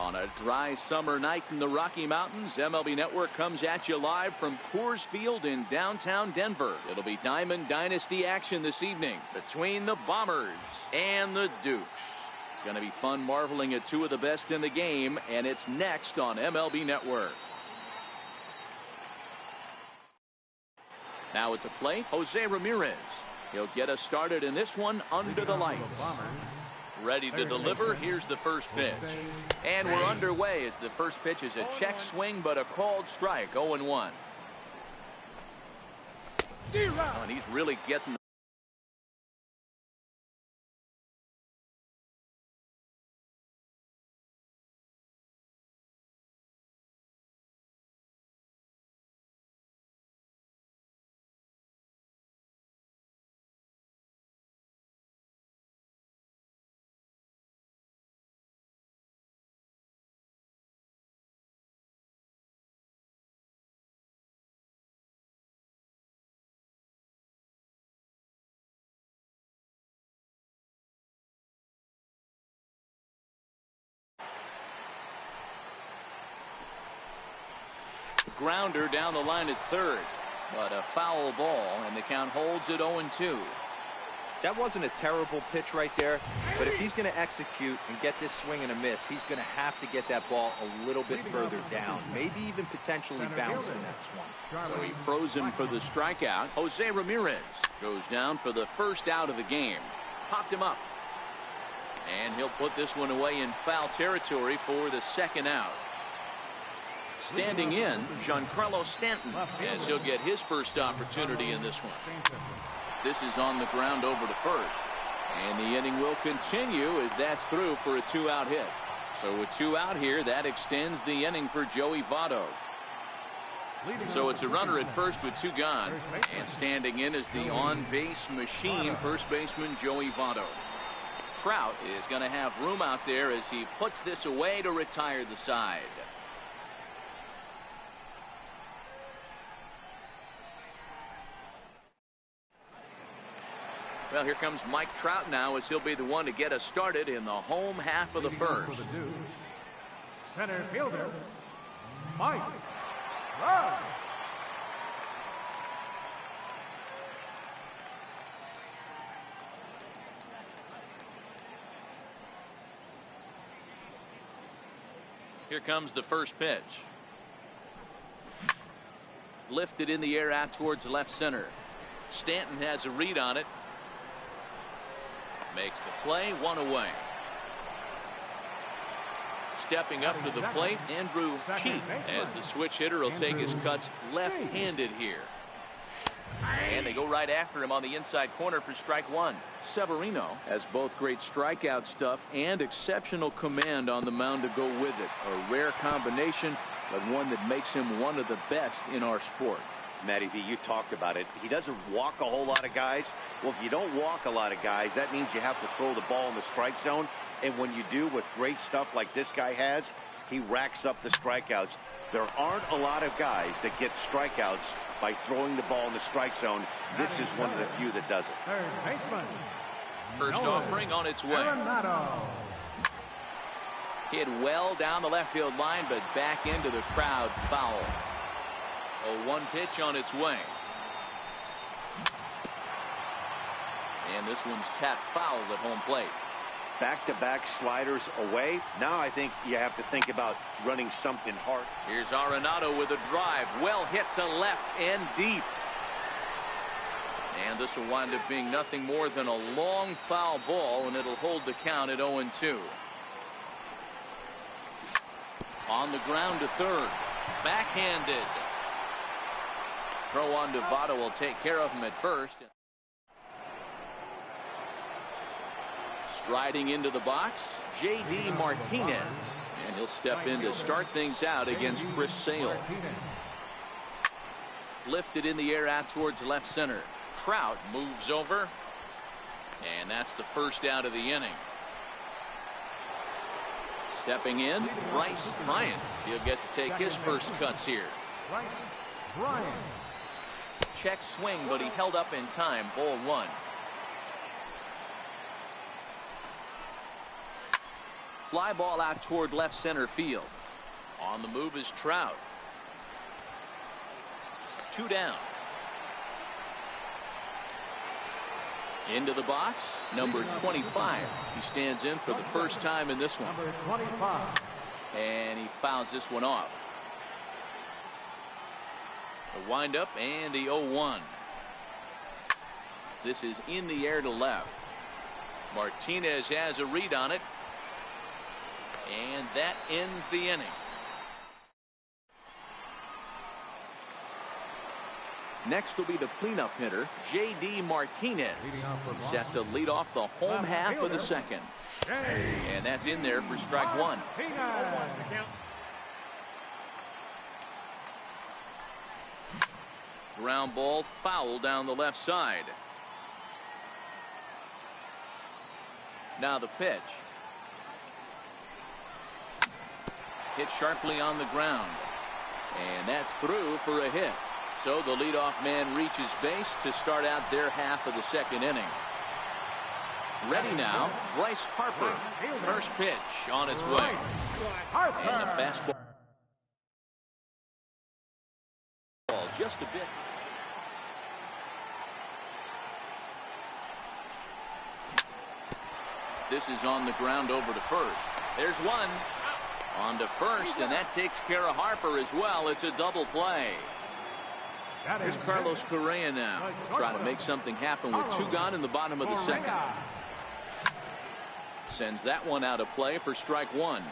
On a dry summer night in the Rocky Mountains, MLB Network comes at you live from Coors Field in downtown Denver. It'll be Diamond Dynasty action this evening between the Bombers and the Dukes. It's going to be fun marveling at two of the best in the game, and it's next on MLB Network. Now at the plate, Jose Ramirez. He'll get us started in this one under the lights. Ready to deliver. Here's the first pitch. And we're underway as the first pitch is a check swing, but a called strike. 0-1. And he's really getting grounder down the line at third, but a foul ball, and the count holds at 0-2. That wasn't a terrible pitch right there, but if he's going to execute and get this swing and a miss, he's going to have to get that ball a little bit further down, maybe even potentially bounce the next one. So he froze him for the strikeout. Jose Ramirez goes down for the first out of the game. Popped him up, and he'll put this one away in foul territory for the second out. Standing in, Giancarlo Stanton, as he'll get his first opportunity in this one. This is on the ground over to first, and the inning will continue as that's through for a two-out hit. So with two out here, that extends the inning for Joey Votto. So it's a runner at first with two gone, and standing in is the on-base machine, first baseman Joey Votto. Trout is going to have room out there as he puts this away to retire the side. Well, here comes Mike Trout now as he'll be the one to get us started in the home half of the first. Center fielder, Mike Trout. Here comes the first pitch. Lifted in the air out towards left center. Stanton has a read on it. Makes the play, one away. Stepping up to the plate, Andrew Cheek, as the switch hitter will take his cuts left-handed here. And they go right after him on the inside corner for strike one. Severino has both great strikeout stuff and exceptional command on the mound to go with it. A rare combination, but one that makes him one of the best in our sport. Matty V, you talked about it. He doesn't walk a whole lot of guys. Well, if you don't walk a lot of guys, that means you have to throw the ball in the strike zone. And when you do with great stuff like this guy has, he racks up the strikeouts. There aren't a lot of guys that get strikeouts by throwing the ball in the strike zone. This is one of the few that does it. Third baseman, First offering on its way. Arenado. Hit well down the left field line, but back into the crowd, foul. 0-1 pitch on its way. And this one's tapped foul at home plate. Back-to-back sliders away. Now I think you have to think about running something hard. Here's Arenado with a drive. Well hit to left and deep. And this will wind up being nothing more than a long foul ball, and it'll hold the count at 0-2. On the ground to third. Backhanded. Throw on to Votto will take care of him at first. Striding into the box, J.D. Martinez. And he'll step in to start things out against Chris Sale. Lifted in the air out towards left center. Trout moves over. And that's the first out of the inning. Stepping in, Bryce Bryant. He'll get to take his first cuts here. Bryce Bryant. Check swing, but he held up in time. Ball one. fly ball out toward left center field. On the move is Trout. 2 down. Into the box, number 25. He stands in for the first time in this one. Number 25. And he fouls this one off. The windup and the 0-1. This is in the air to left. Martinez has a read on it. And that ends the inning. Next will be the cleanup hitter, J.D. Martinez. He's set to lead off the home half of the second. And that's in there for strike 1. Ground ball foul down the left side. Now the pitch. Hit sharply on the ground. And that's through for a hit. So the leadoff man reaches base to start out their half of the second inning. Ready now, Bryce Harper. First pitch on its way. And the fastball just a bit. This is on the ground over to first. There's one. On to first, and that takes care of Harper as well. It's a double play. Here's Carlos Correa now. Trying to make something happen with 2 gone in the bottom of the second. Sends that one out of play for strike 1.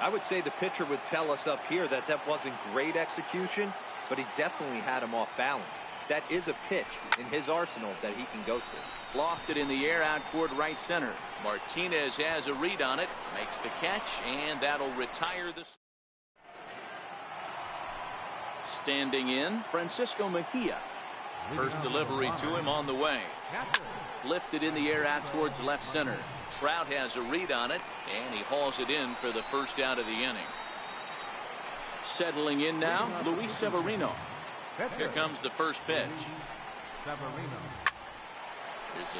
I would say the pitcher would tell us up here that that wasn't great execution, but he definitely had him off balance. That is a pitch in his arsenal that he can go to. Lofted in the air out toward right center. Martinez has a read on it, makes the catch, and that'll retire this. Standing in, Francisco Mejia. First delivery to him on the way. Lifted in the air out towards left center. Trout has a read on it, and he hauls it in for the first out of the inning. Settling in now, Luis Severino. Here comes the first pitch. There's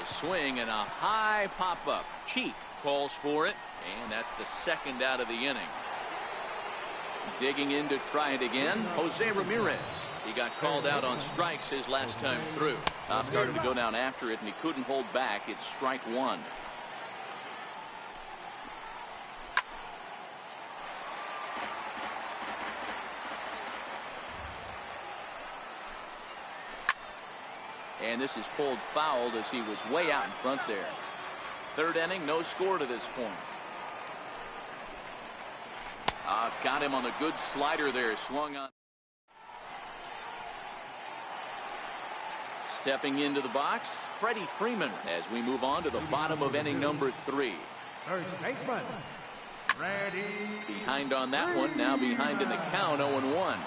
a swing and a high pop-up. Cheek calls for it, and that's the second out of the inning. Digging in to try it again, Jose Ramirez. He got called out on strikes his last time through. Started to go down after it, and he couldn't hold back. It's strike 1. And this is pulled fouled as he was way out in front there. Third inning, no score to this point. Got him on a good slider there. Swung on. Stepping into the box, Freddie Freeman as we move on to the bottom of inning number 3. First baseman, Freddie. Behind on that one, now behind in the count, 0-1.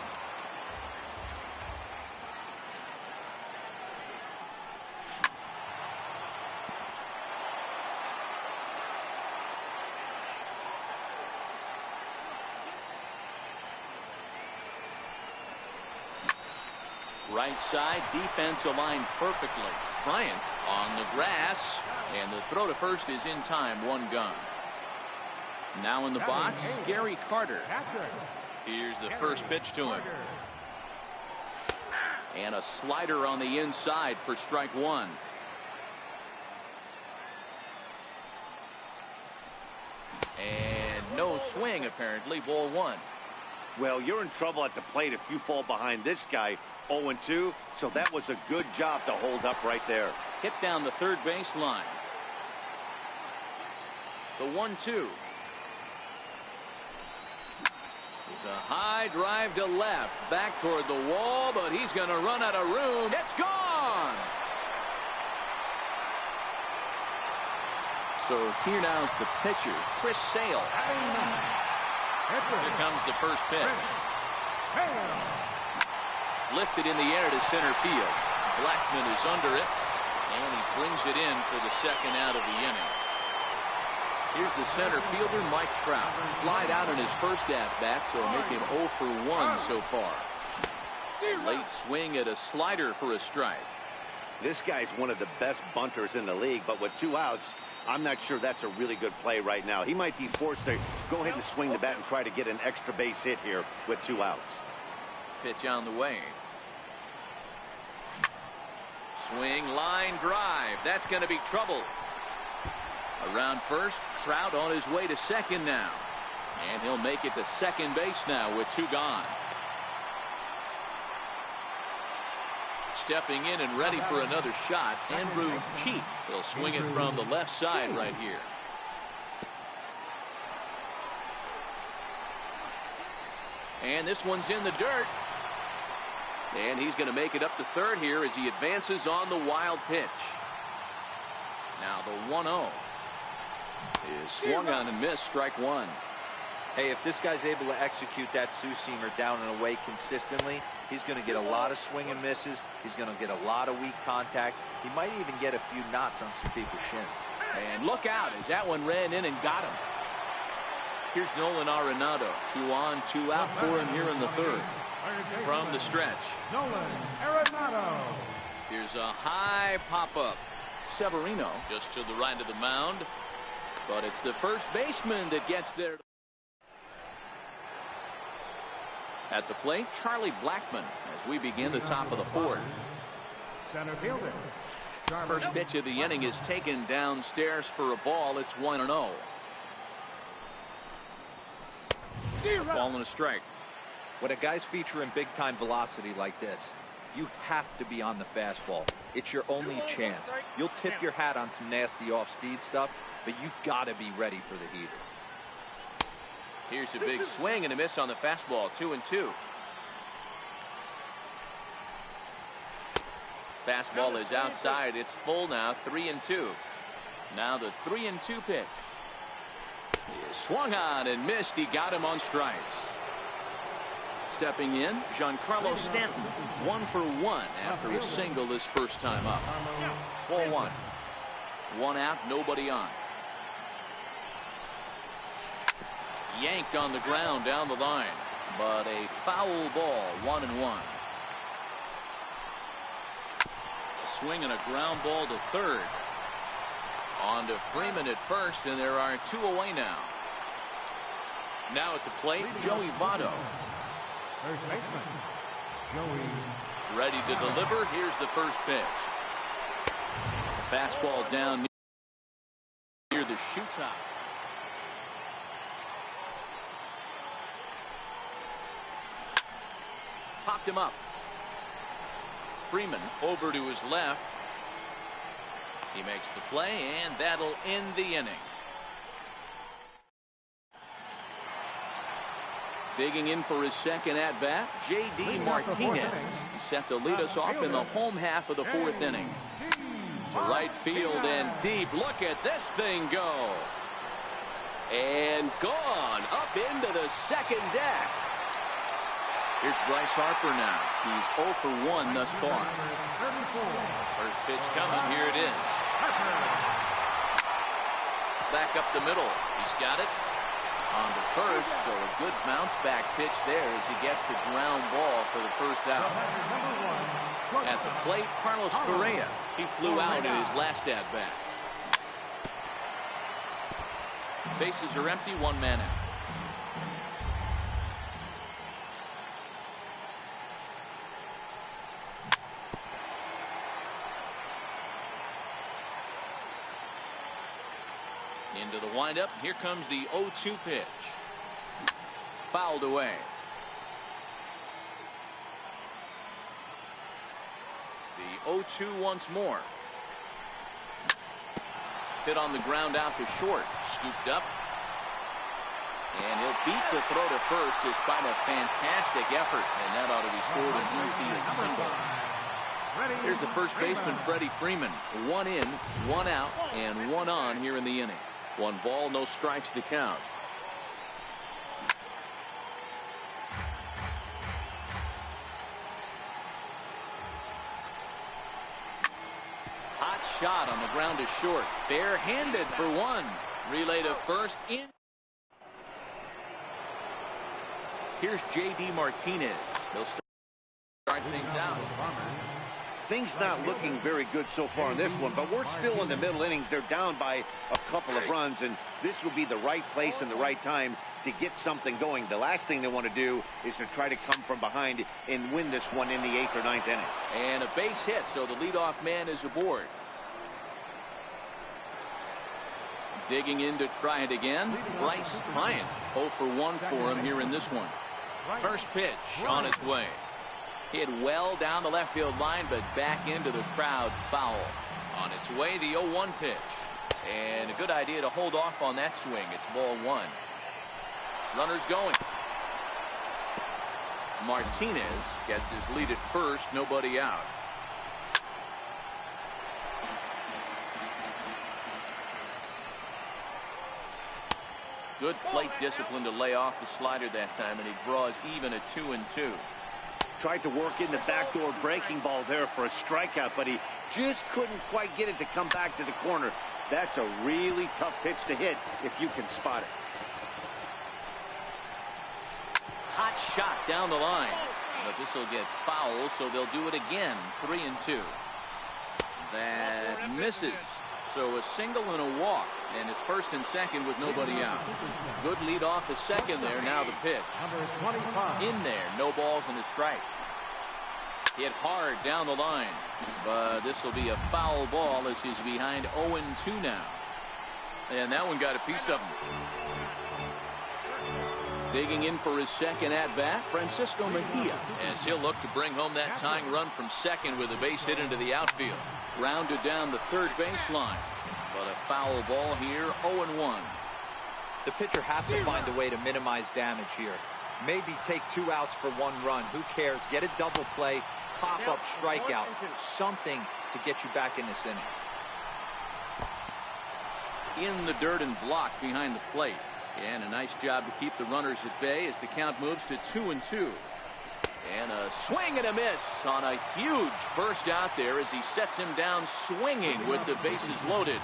Right side, defense aligned perfectly. Bryant on the grass, and the throw to first is in time. 1 gone. Now in the box, Gary Carter. Here's the first pitch to him. And a slider on the inside for strike 1. And no swing, apparently. Ball 1. Well, you're in trouble at the plate if you fall behind this guy. 0-2, so that was a good job to hold up right there. Hit down the third base line. The 1-2. It's a high drive to left, back toward the wall, but he's going to run out of room. It's gone. So here now's the pitcher, Chris Sale. Here comes the first pitch. Lifted in the air to center field. Blackman is under it, and he brings it in for the second out of the inning. Here's the center fielder, Mike Trout. Flied out in his first at-bat, so make him 0 for 1 so far. Late swing at a slider for a strike. This guy's one of the best bunters in the league, but with 2 outs, I'm not sure that's a really good play right now. He might be forced to go ahead and swing the bat and try to get an extra base hit here with 2 outs. Pitch on the way. Swing, line drive. That's going to be trouble. Around first, Trout on his way to second now. And he'll make it to second base now with 2 gone. Stepping in and ready for another shot, Andrew Cheek. He'll swing it from the left side right here. And this one's in the dirt. And he's going to make it up to third here as he advances on the wild pitch. Now the 1-0 is swung on and missed, strike 1. Hey, if this guy's able to execute that two-seamer down and away consistently, he's going to get a lot of swing and misses. He's going to get a lot of weak contact. He might even get a few knots on some people's shins. And look out as that one ran in and got him. Here's Nolan Arenado. 2 on, 2 out for him here in the third. From the stretch. Nolan Arenado. Here's a high pop-up. Severino just to the right of the mound. But it's the first baseman that gets there. At the plate, Charlie Blackmon as we begin the top of the 4th. Center fielder. First pitch of the inning is taken downstairs for a ball. It's 1-0. Ball and a strike. When a guy's featuring big-time velocity like this, you have to be on the fastball. It's your only chance. You'll tip your hat on some nasty off-speed stuff, but you got to be ready for the heat. Here's a big swing and a miss on the fastball. 2-2. Fastball is outside. It's full now. 3-2. Now the 3-2 pitch. He is swung on and missed. He got him on strikes. Stepping in, Giancarlo Stanton. 1 for 1 after a single this first time up. Ball 1. 1 out, nobody on. Yanked on the ground down the line, but a foul ball. 1-1. A swing and a ground ball to third. On to Freeman at first, and there are 2 away now. Now at the plate, Joey Votto. First baseman, Joey. Ready to deliver. Here's the first pitch. Fastball down near the shoe top. Popped him up. Freeman over to his left. He makes the play, and that'll end the inning. Digging in for his second at-bat, J.D. Martinez. He's set to lead us off in the home half of the 4th inning. To right field and deep. Look at this thing go. And gone up into the second deck. Here's Bryce Harper now. He's 0 for 1 thus far. First pitch coming. Here it is. Back up the middle. He's got it. On to first, so a good bounce back pitch there as he gets the ground ball for the first out. At the plate, Carlos Correa. He flew out in his last at-bat. Bases are empty, 1 man out. Into the windup. Here comes the 0-2 pitch. Fouled away. The 0-2 once more. Hit on the ground out to short. Scooped up. And he'll beat the throw to first despite a fantastic effort. And that ought to be scored in near field single. Here's the first baseman, Freddie Freeman. 1 in, 1 out, and 1 on here in the inning. 1 ball, no strikes to count. Hot shot on the ground to short. Barehanded for 1. Relay to first in. Here's J.D. Martinez. He'll start things out. things not looking very good so far in this one, but we're still in the middle innings. They're down by a couple of runs, and this will be the right place and the right time to get something going. The last thing they want to do is to try to come from behind and win this one in the 8th or 9th inning. And a base hit, so the leadoff man is aboard. Digging in to try it again, Bryce Bryant. 0 for 1 for him here in this one. First pitch on its way. Hit well down the left field line, but back into the crowd, foul. On its way, the 0-1 pitch. And a good idea to hold off on that swing. It's ball 1. Runners going. Martinez gets his lead at first, nobody out. Good plate discipline to lay off the slider that time, and he draws even at 2-2. Tried to work in the backdoor breaking ball there for a strikeout, but he just couldn't quite get it to come back to the corner. That's a really tough pitch to hit if you can spot it. Hot shot down the line, but this will get foul, so they'll do it again. 3-2. That misses. So a single and a walk, and it's first and second with nobody out. Good lead off the second there. Now the pitch. In there, no balls and a strike. Hit hard down the line, but this will be a foul ball as he's behind 0-2 now. And that one got a piece of him. Digging in for his second at-bat, Francisco Mejia, as he'll look to bring home that tying run from second with a base hit into the outfield. Grounded down the third baseline, but a foul ball here, 0-1. The pitcher has to find a way to minimize damage here. Maybe take 2 outs for 1 run. Who cares? Get a double play, pop-up strikeout, something to get you back in this inning. In the dirt and blocked behind the plate. And a nice job to keep the runners at bay as the count moves to 2-2. And a swing and a miss on a huge first out there as he sets him down swinging with the bases loaded.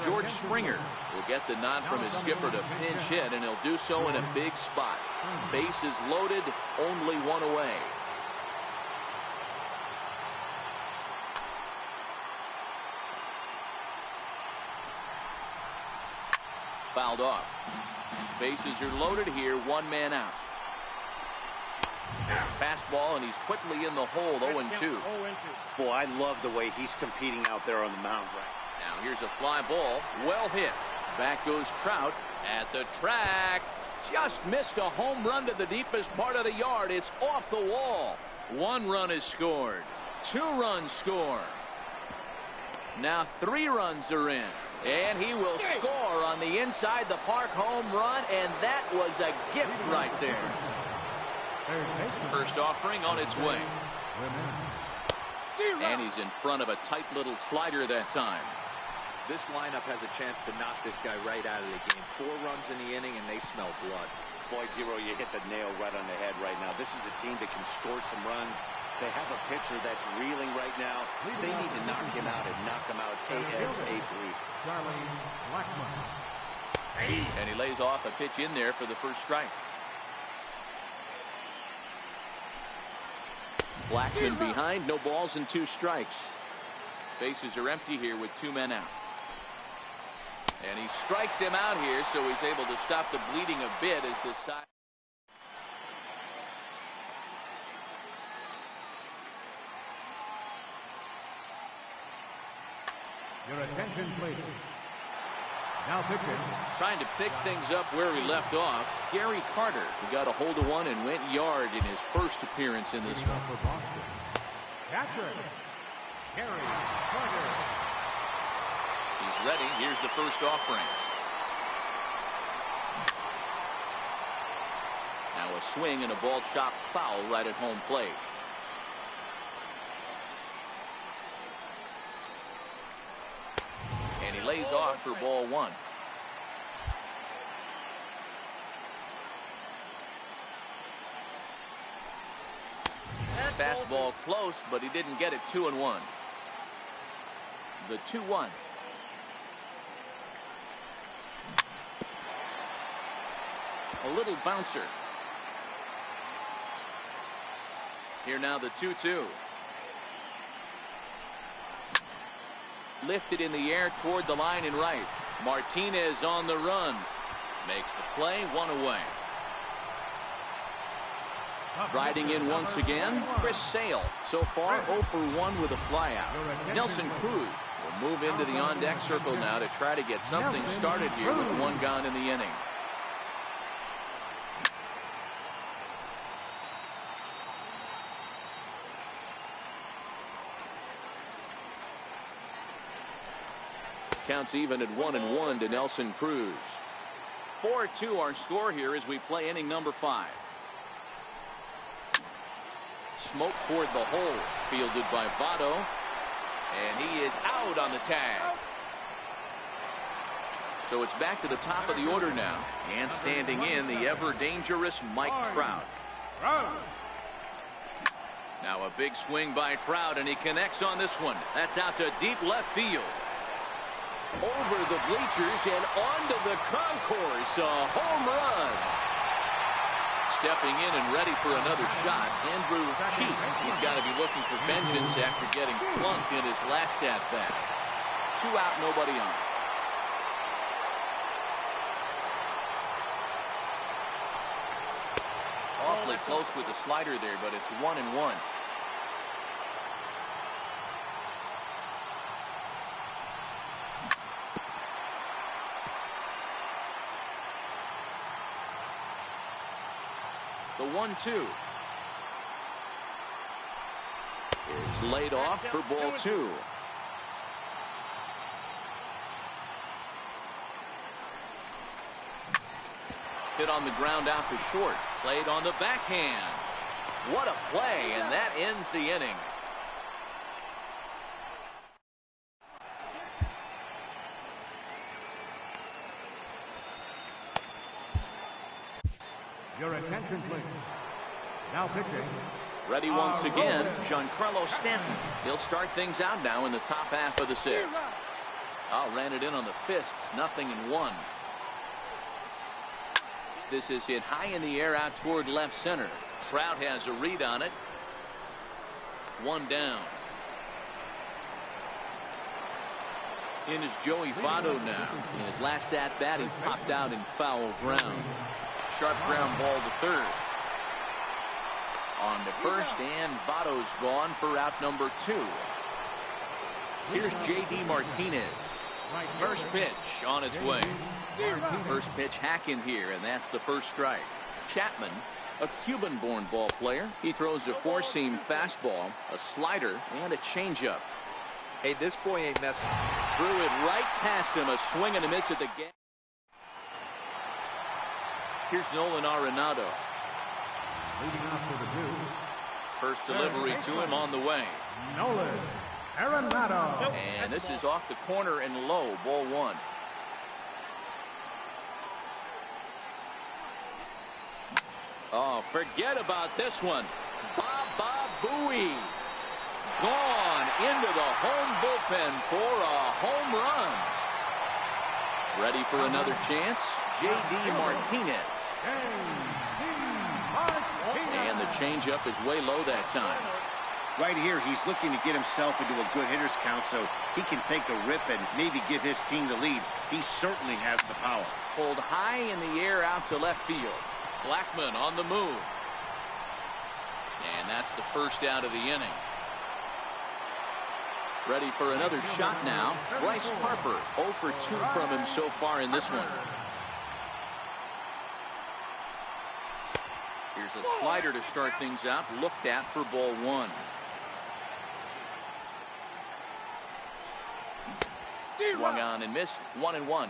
George Springer will get the nod from his skipper to pinch hit, and he'll do so in a big spot. Bases loaded, only 1 away. Fouled off. Bases are loaded here, 1 man out. Fastball, and he's quickly in the hole, 0-2. Boy, I love the way he's competing out there on the mound right now. Here's a fly ball, well hit. Back goes Trout at the track. Just missed a home run to the deepest part of the yard. It's off the wall. 1 run is scored. 2 runs score. Now 3 runs are in. And he will score on the inside the park home run, and that was a gift right there. First offering on its way. And he's in front of a tight little slider that time. This lineup has a chance to knock this guy right out of the game. 4 runs in the inning, and they smell blood. Boy, Giro, you hit the nail right on the head right now. This is a team that can score some runs. They have a pitcher that's reeling right now. They need to knock him out and knock him out ASAP. And he lays off a pitch in there for the first strike. Blackman behind, no balls and 2 strikes. Bases are empty here with 2 men out. And he strikes him out here, so he's able to stop the bleeding a bit as the side. Your attention, please. Now pitching. Trying to pick things up where he left off, Gary Carter, who got a hold of one and went yard in his first appearance in this one. For Boston. Catcher, Gary Carter. He's ready. Here's the first offering. Now a swing and a ball chopped foul right at home plate. And he lays off for ball 1. Fastball close, but he didn't get it. 2-1. The 2-1. A little bouncer. Here now the 2-2. Lifted in the air toward the line and right. Martinez on the run. Makes the play, 1 away. Riding in once again, Chris Sale. So far 0 for 1 with a flyout. Nelson Cruz will move into the on-deck circle now to try to get something started here with 1 gone in the inning. Counts even at 1-1 to Nelson Cruz. 4-2 our score here as we play inning number 5. Smoke toward the hole, fielded by Votto, and he is out on the tag. So it's back to the top of the order now, and standing in the ever dangerous Mike Trout. Now a big swing by Trout, and he connects on this one. That's out to deep left field. Over the bleachers and onto the concourse. A home run. Stepping in and ready for another shot, Andrew Cheek. He's got to be looking for vengeance after getting plunked in his last at-bat. 2 out, nobody on. Awfully close with the slider there, but it's 1-1. The 1-2 is laid off for ball 2. Hit on the ground out to short. Played on the backhand. What a play, and that ends the inning. Your attention, please. Now pitching. Ready once again, Giancarlo Stanton. He'll start things out now in the top half of the 6th. Ran it in on the fists, 0-1. This is hit high in the air out toward left center. Trout has a read on it. 1 down. In is Joey Votto now. In his last at-bat, he popped out in foul ground. Sharp ground ball to third. On to first, and Votto's gone for out number 2. Here's J.D. Martinez. First pitch on its way. First pitch hack in here, and that's the first strike. Chapman, a Cuban-born ball player. He throws a 4-seam fastball, a slider, and a changeup. Hey, this boy ain't messing. Threw it right past him, a swing and a miss at the gap. Here's Nolan Arenado. Leading off for the 2. First delivery to him on the way. Nolan Arenado. And this is off the corner and low, ball 1. Oh, forget about this one. Baba Booey. Gone into the home bullpen for a home run. Ready for another chance? J.D. Martinez. And the changeup is way low that time. Right here, he's looking to get himself into a good hitter's count so he can take a rip and maybe give his team the lead. He certainly has the power. Pulled high in the air out to left field. Blackmon on the move. And that's the first out of the inning. Ready for another shot now. Bryce Harper, 0 for 2 from him so far in this one. Here's a slider to start things out, looked at for ball 1. Swung on and missed, 1-1.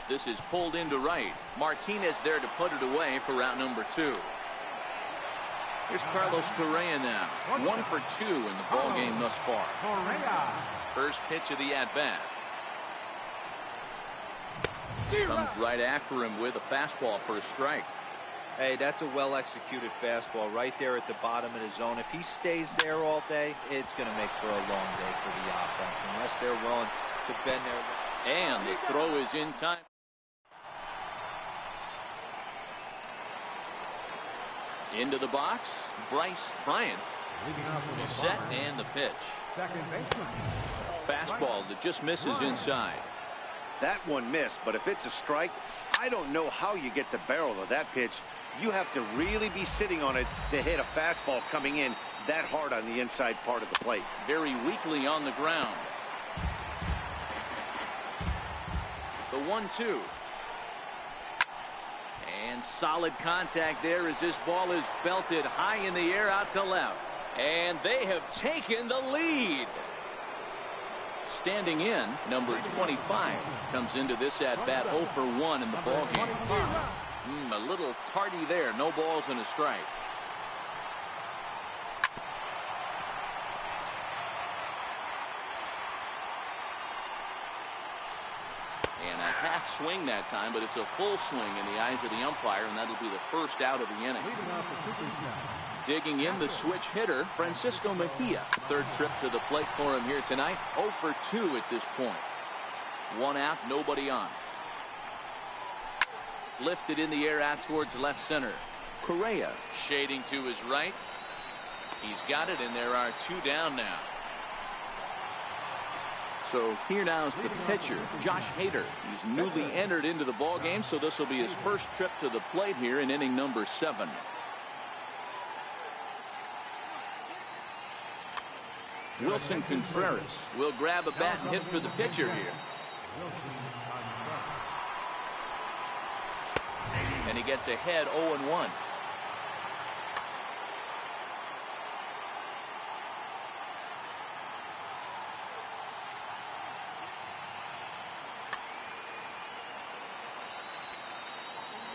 This is pulled into right. Martinez there to put it away for route number 2. Here's Carlos Correa now. 1 for 2 in the ball game thus far. First pitch of the at-bat. Comes right after him with a fastball for a strike. Hey, that's a well-executed fastball right there at the bottom of the zone. If he stays there all day, it's going to make for a long day for the offense, unless they're willing to bend their... And the throw is in time. Into the box, Bryce Bryant. Is set and the pitch. Second baseman. Fastball that just misses inside. That one missed, but if it's a strike, I don't know how you get the barrel of that pitch. You have to really be sitting on it to hit a fastball coming in that hard on the inside part of the plate. Very weakly on the ground. The 1-2. And solid contact there as this ball is belted high in the air out to left. And they have taken the lead. Standing in, number 25 comes into this at bat 0 for 1 in the ball game. A little tardy there. No balls and a strike. And a half swing that time, but it's a full swing in the eyes of the umpire, and that'll be the first out of the inning. Digging in the switch hitter, Francisco Mejia. Third trip to the plate for him here tonight. 0 for 2 at this point. One out, nobody on. Lifted in the air out towards left center. Correa shading to his right. He's got it, and there are 2 down now. So here now is the pitcher, Josh Hader. He's newly entered into the ball game, so this will be his first trip to the plate here in inning number 7. Wilson Contreras will grab a bat and hit for the pitcher here. And he gets ahead 0-1.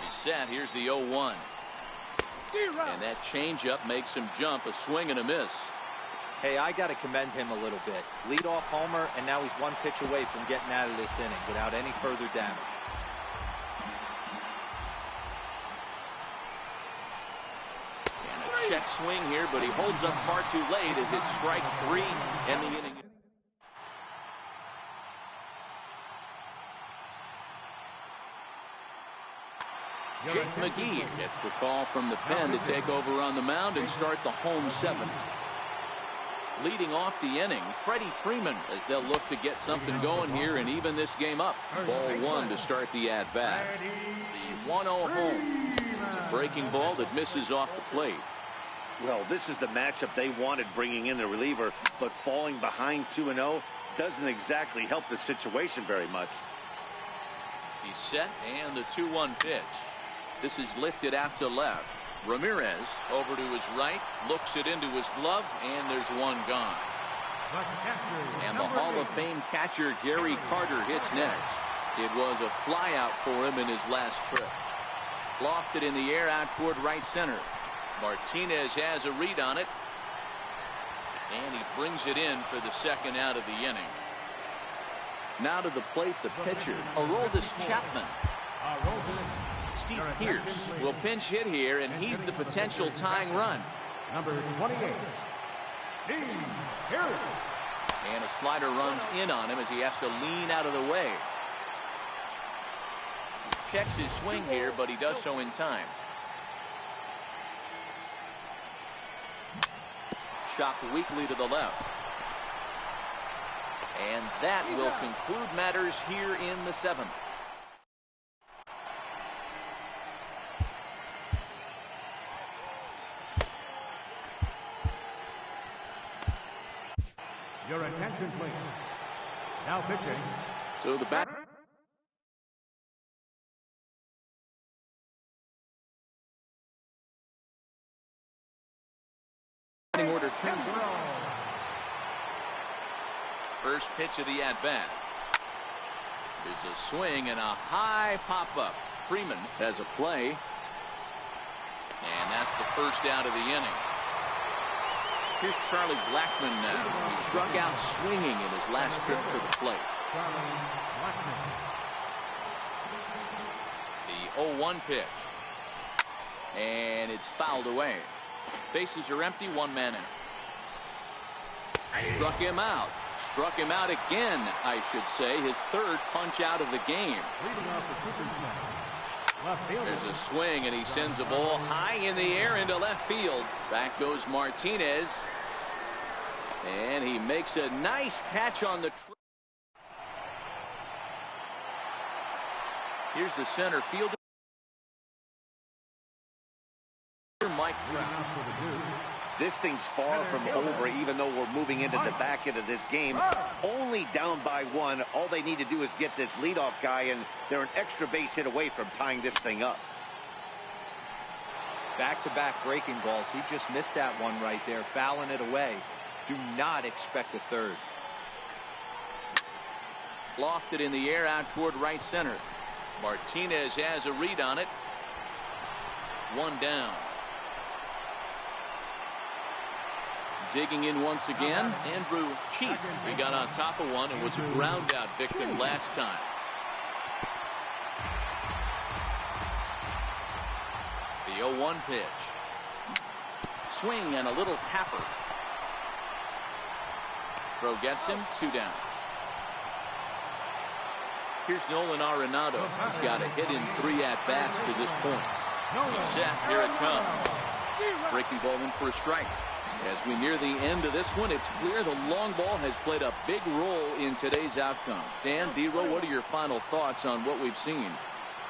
He's set. Here's the 0-1. And that changeup makes him jump. A swing and a miss. Hey, I got to commend him a little bit. Leadoff homer, and now he's 1 pitch away from getting out of this inning without any further damage. And a check swing here, but he holds up far too late as it's strike 3 and the inning. Jake McGee gets the call from the pen to take over on the mound and start the home 7th. Leading off the inning, Freddie Freeman, as they'll look to get something going here and even this game up. Ball 1 to start the at-bat. The 1-0 home. It's a breaking ball that misses off the plate. Well, this is the matchup they wanted, bringing in the reliever, but falling behind 2-0 doesn't exactly help the situation very much. He's set, and the 2-1 pitch. This is lifted out to left. Ramirez over to his right, looks it into his glove, and there's 1 gone. And the Hall of Fame catcher Gary Carter hits next. It was a flyout for him in his last trip. Lofted in the air out toward right center. Martinez has a read on it, and he brings it in for the 2nd out of the inning. Now to the plate, the pitcher, Aroldis Chapman. Steve Pearce will pinch hit here, and he's the potential tying run. Number 28, Steve Pearce. And a slider runs in on him as he has to lean out of the way. Checks his swing here, but he does so in time. Chopped weakly to the left. And that will conclude matters here in the 7th. Your attention, please. Now pitching. So the bat. Order turns around. First pitch of the at-bat. There's a swing and a high pop-up. Freeman has a play. And that's the first out of the inning. Here's Charlie Blackmon now. He struck out swinging in his last trip to the plate. Charlie Blackmon. 0-1 pitch. And it's fouled away. Bases are empty, one man in. Struck him out. Struck him out again, I should say. His third punch out of the game. There's a swing, and he sends a ball high in the air into left field. Back goes Martinez. And he makes a nice catch on the. Here's the center fielder, Mike Trout. This thing's far from over, even though we're moving into the back end of this game. Only down by one. All they need to do is get this leadoff guy, and they're an extra base hit away from tying this thing up. Back-to-back breaking balls. He just missed that one right there, fouling it away. Do not expect a third. Lofted in the air out toward right center. Martinez has a read on it. One down. Digging in once again, Andrew Cheek. He got on top of one and was a ground out victim last time. The 0-1 pitch. Swing and a little tapper. Throw gets him, 2 down. Here's Nolan Arenado. He's got a hit in 3 at-bats to this point. He's set. Here it comes. Breaking ball in for a strike. As we near the end of this one, it's clear the long ball has played a big role in today's outcome. Dan, D-Row, what are your final thoughts on what we've seen?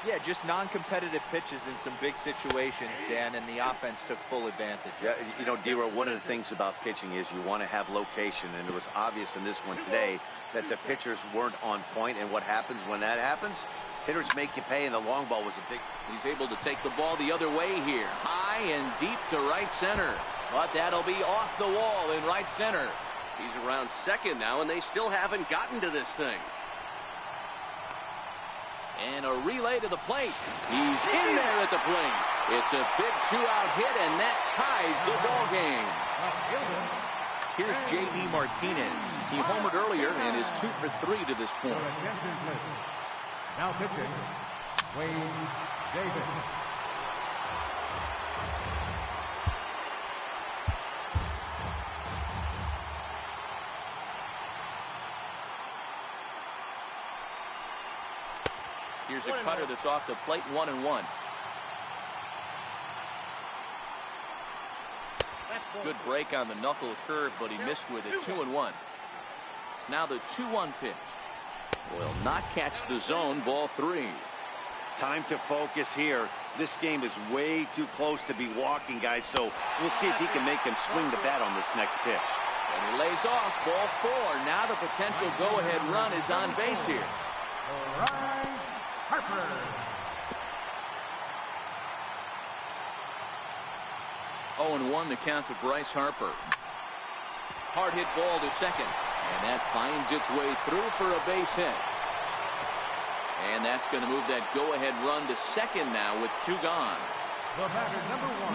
Yeah, just non-competitive pitches in some big situations, Dan, and the offense took full advantage. Yeah, you know, D-Row, one of the things about pitching is you want to have location, and it was obvious in this one today that the pitchers weren't on point, and what happens when that happens? Hitters make you pay, and the long ball was a big. He's able to take the ball the other way here. High and deep to right center. But that'll be off the wall in right center. He's around second now, and they still haven't gotten to this thing. And a relay to the plate. He's in there at the plate. It's a big 2-out hit, and that ties the ball game. Here's J.D. Martinez. He homered earlier and is 2 for 3 to this point. Now pitching, Wade Davis. Here's a cutter that's off the plate, 1-1. Good break on the knuckle curve, but he missed with it, 2-1. Now the 2-1 pitch. Will not catch the zone, ball 3. Time to focus here. This game is way too close to be walking, guys, so we'll see if he can make him swing the bat on this next pitch. And he lays off, ball 4. Now the potential go-ahead run is on base here. Bryce Harper. Oh, and 1 the count to Bryce Harper. Hard hit ball to second. And that finds its way through for a base hit. And that's going to move that go-ahead run to second now with 2 gone.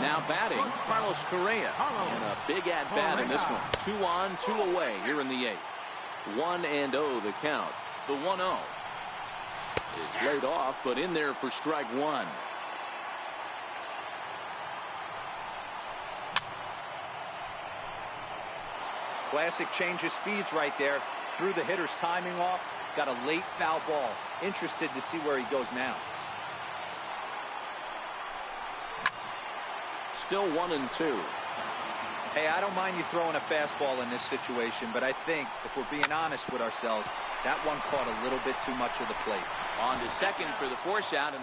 Now batting, Carlos Correa. And a big at-bat in this one. 2 on, 2 away here in the 8th. 1-0 the count. The 1-0 is laid off, but in there for strike 1. Classic change of speeds right there. Threw the hitter's timing off. Got a late foul ball. Interested to see where he goes now. Still 1-2. Hey, I don't mind you throwing a fastball in this situation, but I think if we're being honest with ourselves, that one caught a little bit too much of the plate. On to second for the force out.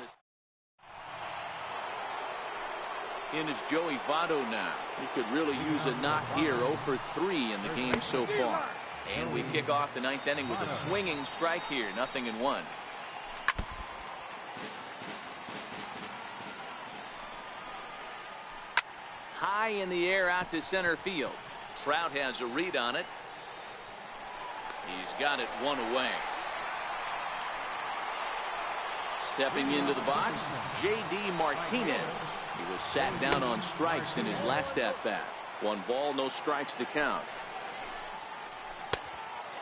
In is Joey Votto now. He could really use a knock here. 0 for 3 in the game so far. And we kick off the 9th inning with a swinging strike here. 0-1. High in the air out to center field. Trout has a read on it. He's got it 1 away. Stepping into the box, J.D. Martinez. He was sat down on strikes in his last at-bat. 1 ball, no strikes to count.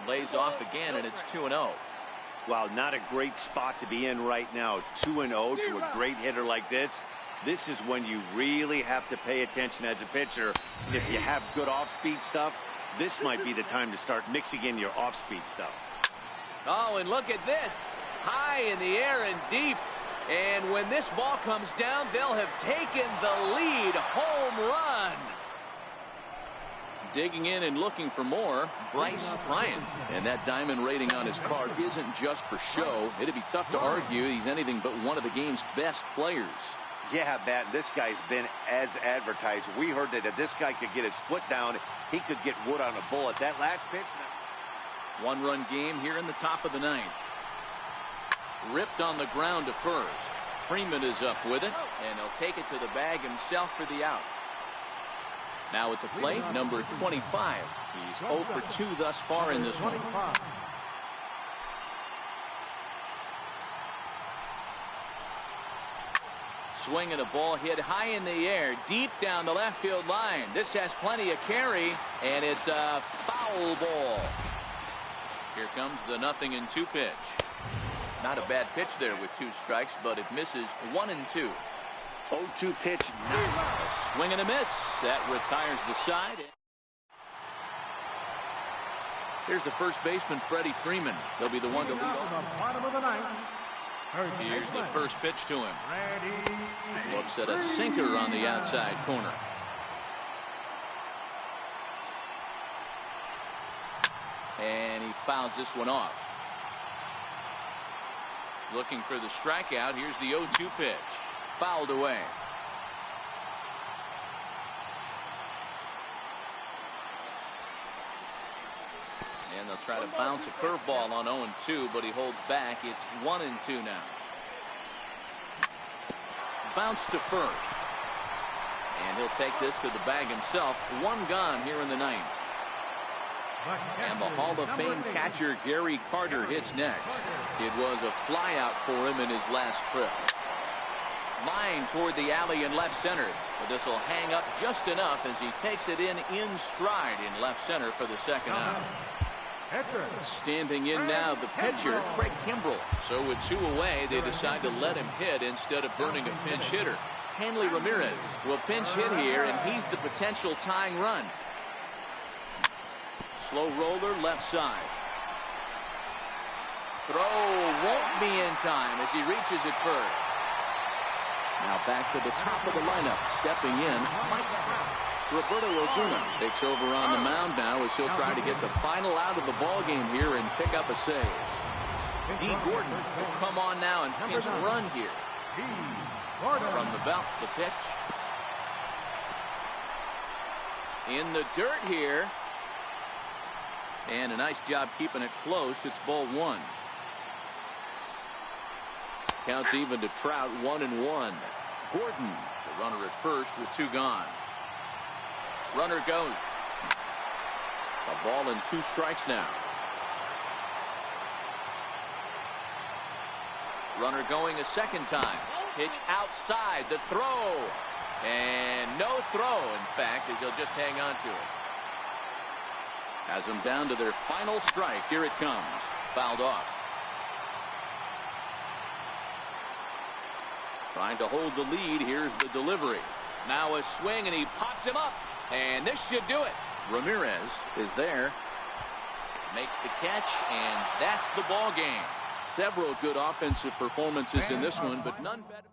Lays off again, and it's 2-0. Well, not a great spot to be in right now. 2-0 to a great hitter like this. This is when you really have to pay attention as a pitcher. If you have good off-speed stuff, this might be the time to start mixing in your off-speed stuff. Oh, and look at this. High in the air and deep. And when this ball comes down, they'll have taken the lead. Home run. Digging in and looking for more, Bryce Bryant. And that diamond rating on his card isn't just for show. It'd be tough to argue he's anything but one of the game's best players. Yeah, Matt, this guy's been as advertised. We heard that if this guy could get his foot down, he could get wood on a bullet. That last pitch. One-run game here in the top of the ninth. Ripped on the ground to first. Freeman is up with it, and he'll take it to the bag himself for the out. Now at the plate, number 25. He's 0 for 2 thus far in this one. Swinging a ball hit high in the air, deep down the left field line. This has plenty of carry, and it's a foul ball. Here comes the 0-2 pitch. Not a bad pitch there with 2 strikes, but it misses 1 and 2. 0-2 pitch. A swing and a miss. That retires the side. Here's the first baseman, Freddie Freeman. He'll be the one to lead off. Bottom of the ninth. Here's the first pitch to him. Looks at a sinker on the outside corner. And he fouls this one off. Looking for the strikeout. Here's the 0-2 pitch. Fouled away. And they'll try to bounce a curveball on 0-2, but he holds back. It's 1-2 now. Bounce to first. And he'll take this to the bag himself. 1 gone here in the ninth. And the Hall of Fame catcher Gary Carter hits next. It was a flyout for him in his last trip. Line toward the alley in left center. But this will hang up just enough as he takes it in stride in left center for the second out. Standing in now, the pitcher, Craig Kimbrell. So with 2 away, they decide to let him hit instead of burning a pinch hitter. Hanley Ramirez will pinch hit here, and he's the potential tying run. Slow roller left side. Throw won't be in time as he reaches it first. Now back to the top of the lineup. Stepping in, Mike Trout. Roberto Osuna takes over on the mound now as he'll try to get the final out of the ball game here and pick up a save. Dee Gordon will come on now and pinch run here. From the belt, the pitch. In the dirt here. And a nice job keeping it close. It's ball 1. Counts even to Trout, 1-1. Gordon, the runner at first with 2 gone. Runner goes. A ball and 2 strikes now. Runner going a second time. Pitch outside. The throw. And no throw, in fact, as he'll just hang on to it. Has them down to their final strike. Here it comes. Fouled off. Trying to hold the lead. Here's the delivery. Now a swing, and he pops him up. And this should do it. Ramirez is there. Makes the catch, and that's the ball game. Several good offensive performances in this one, but none better.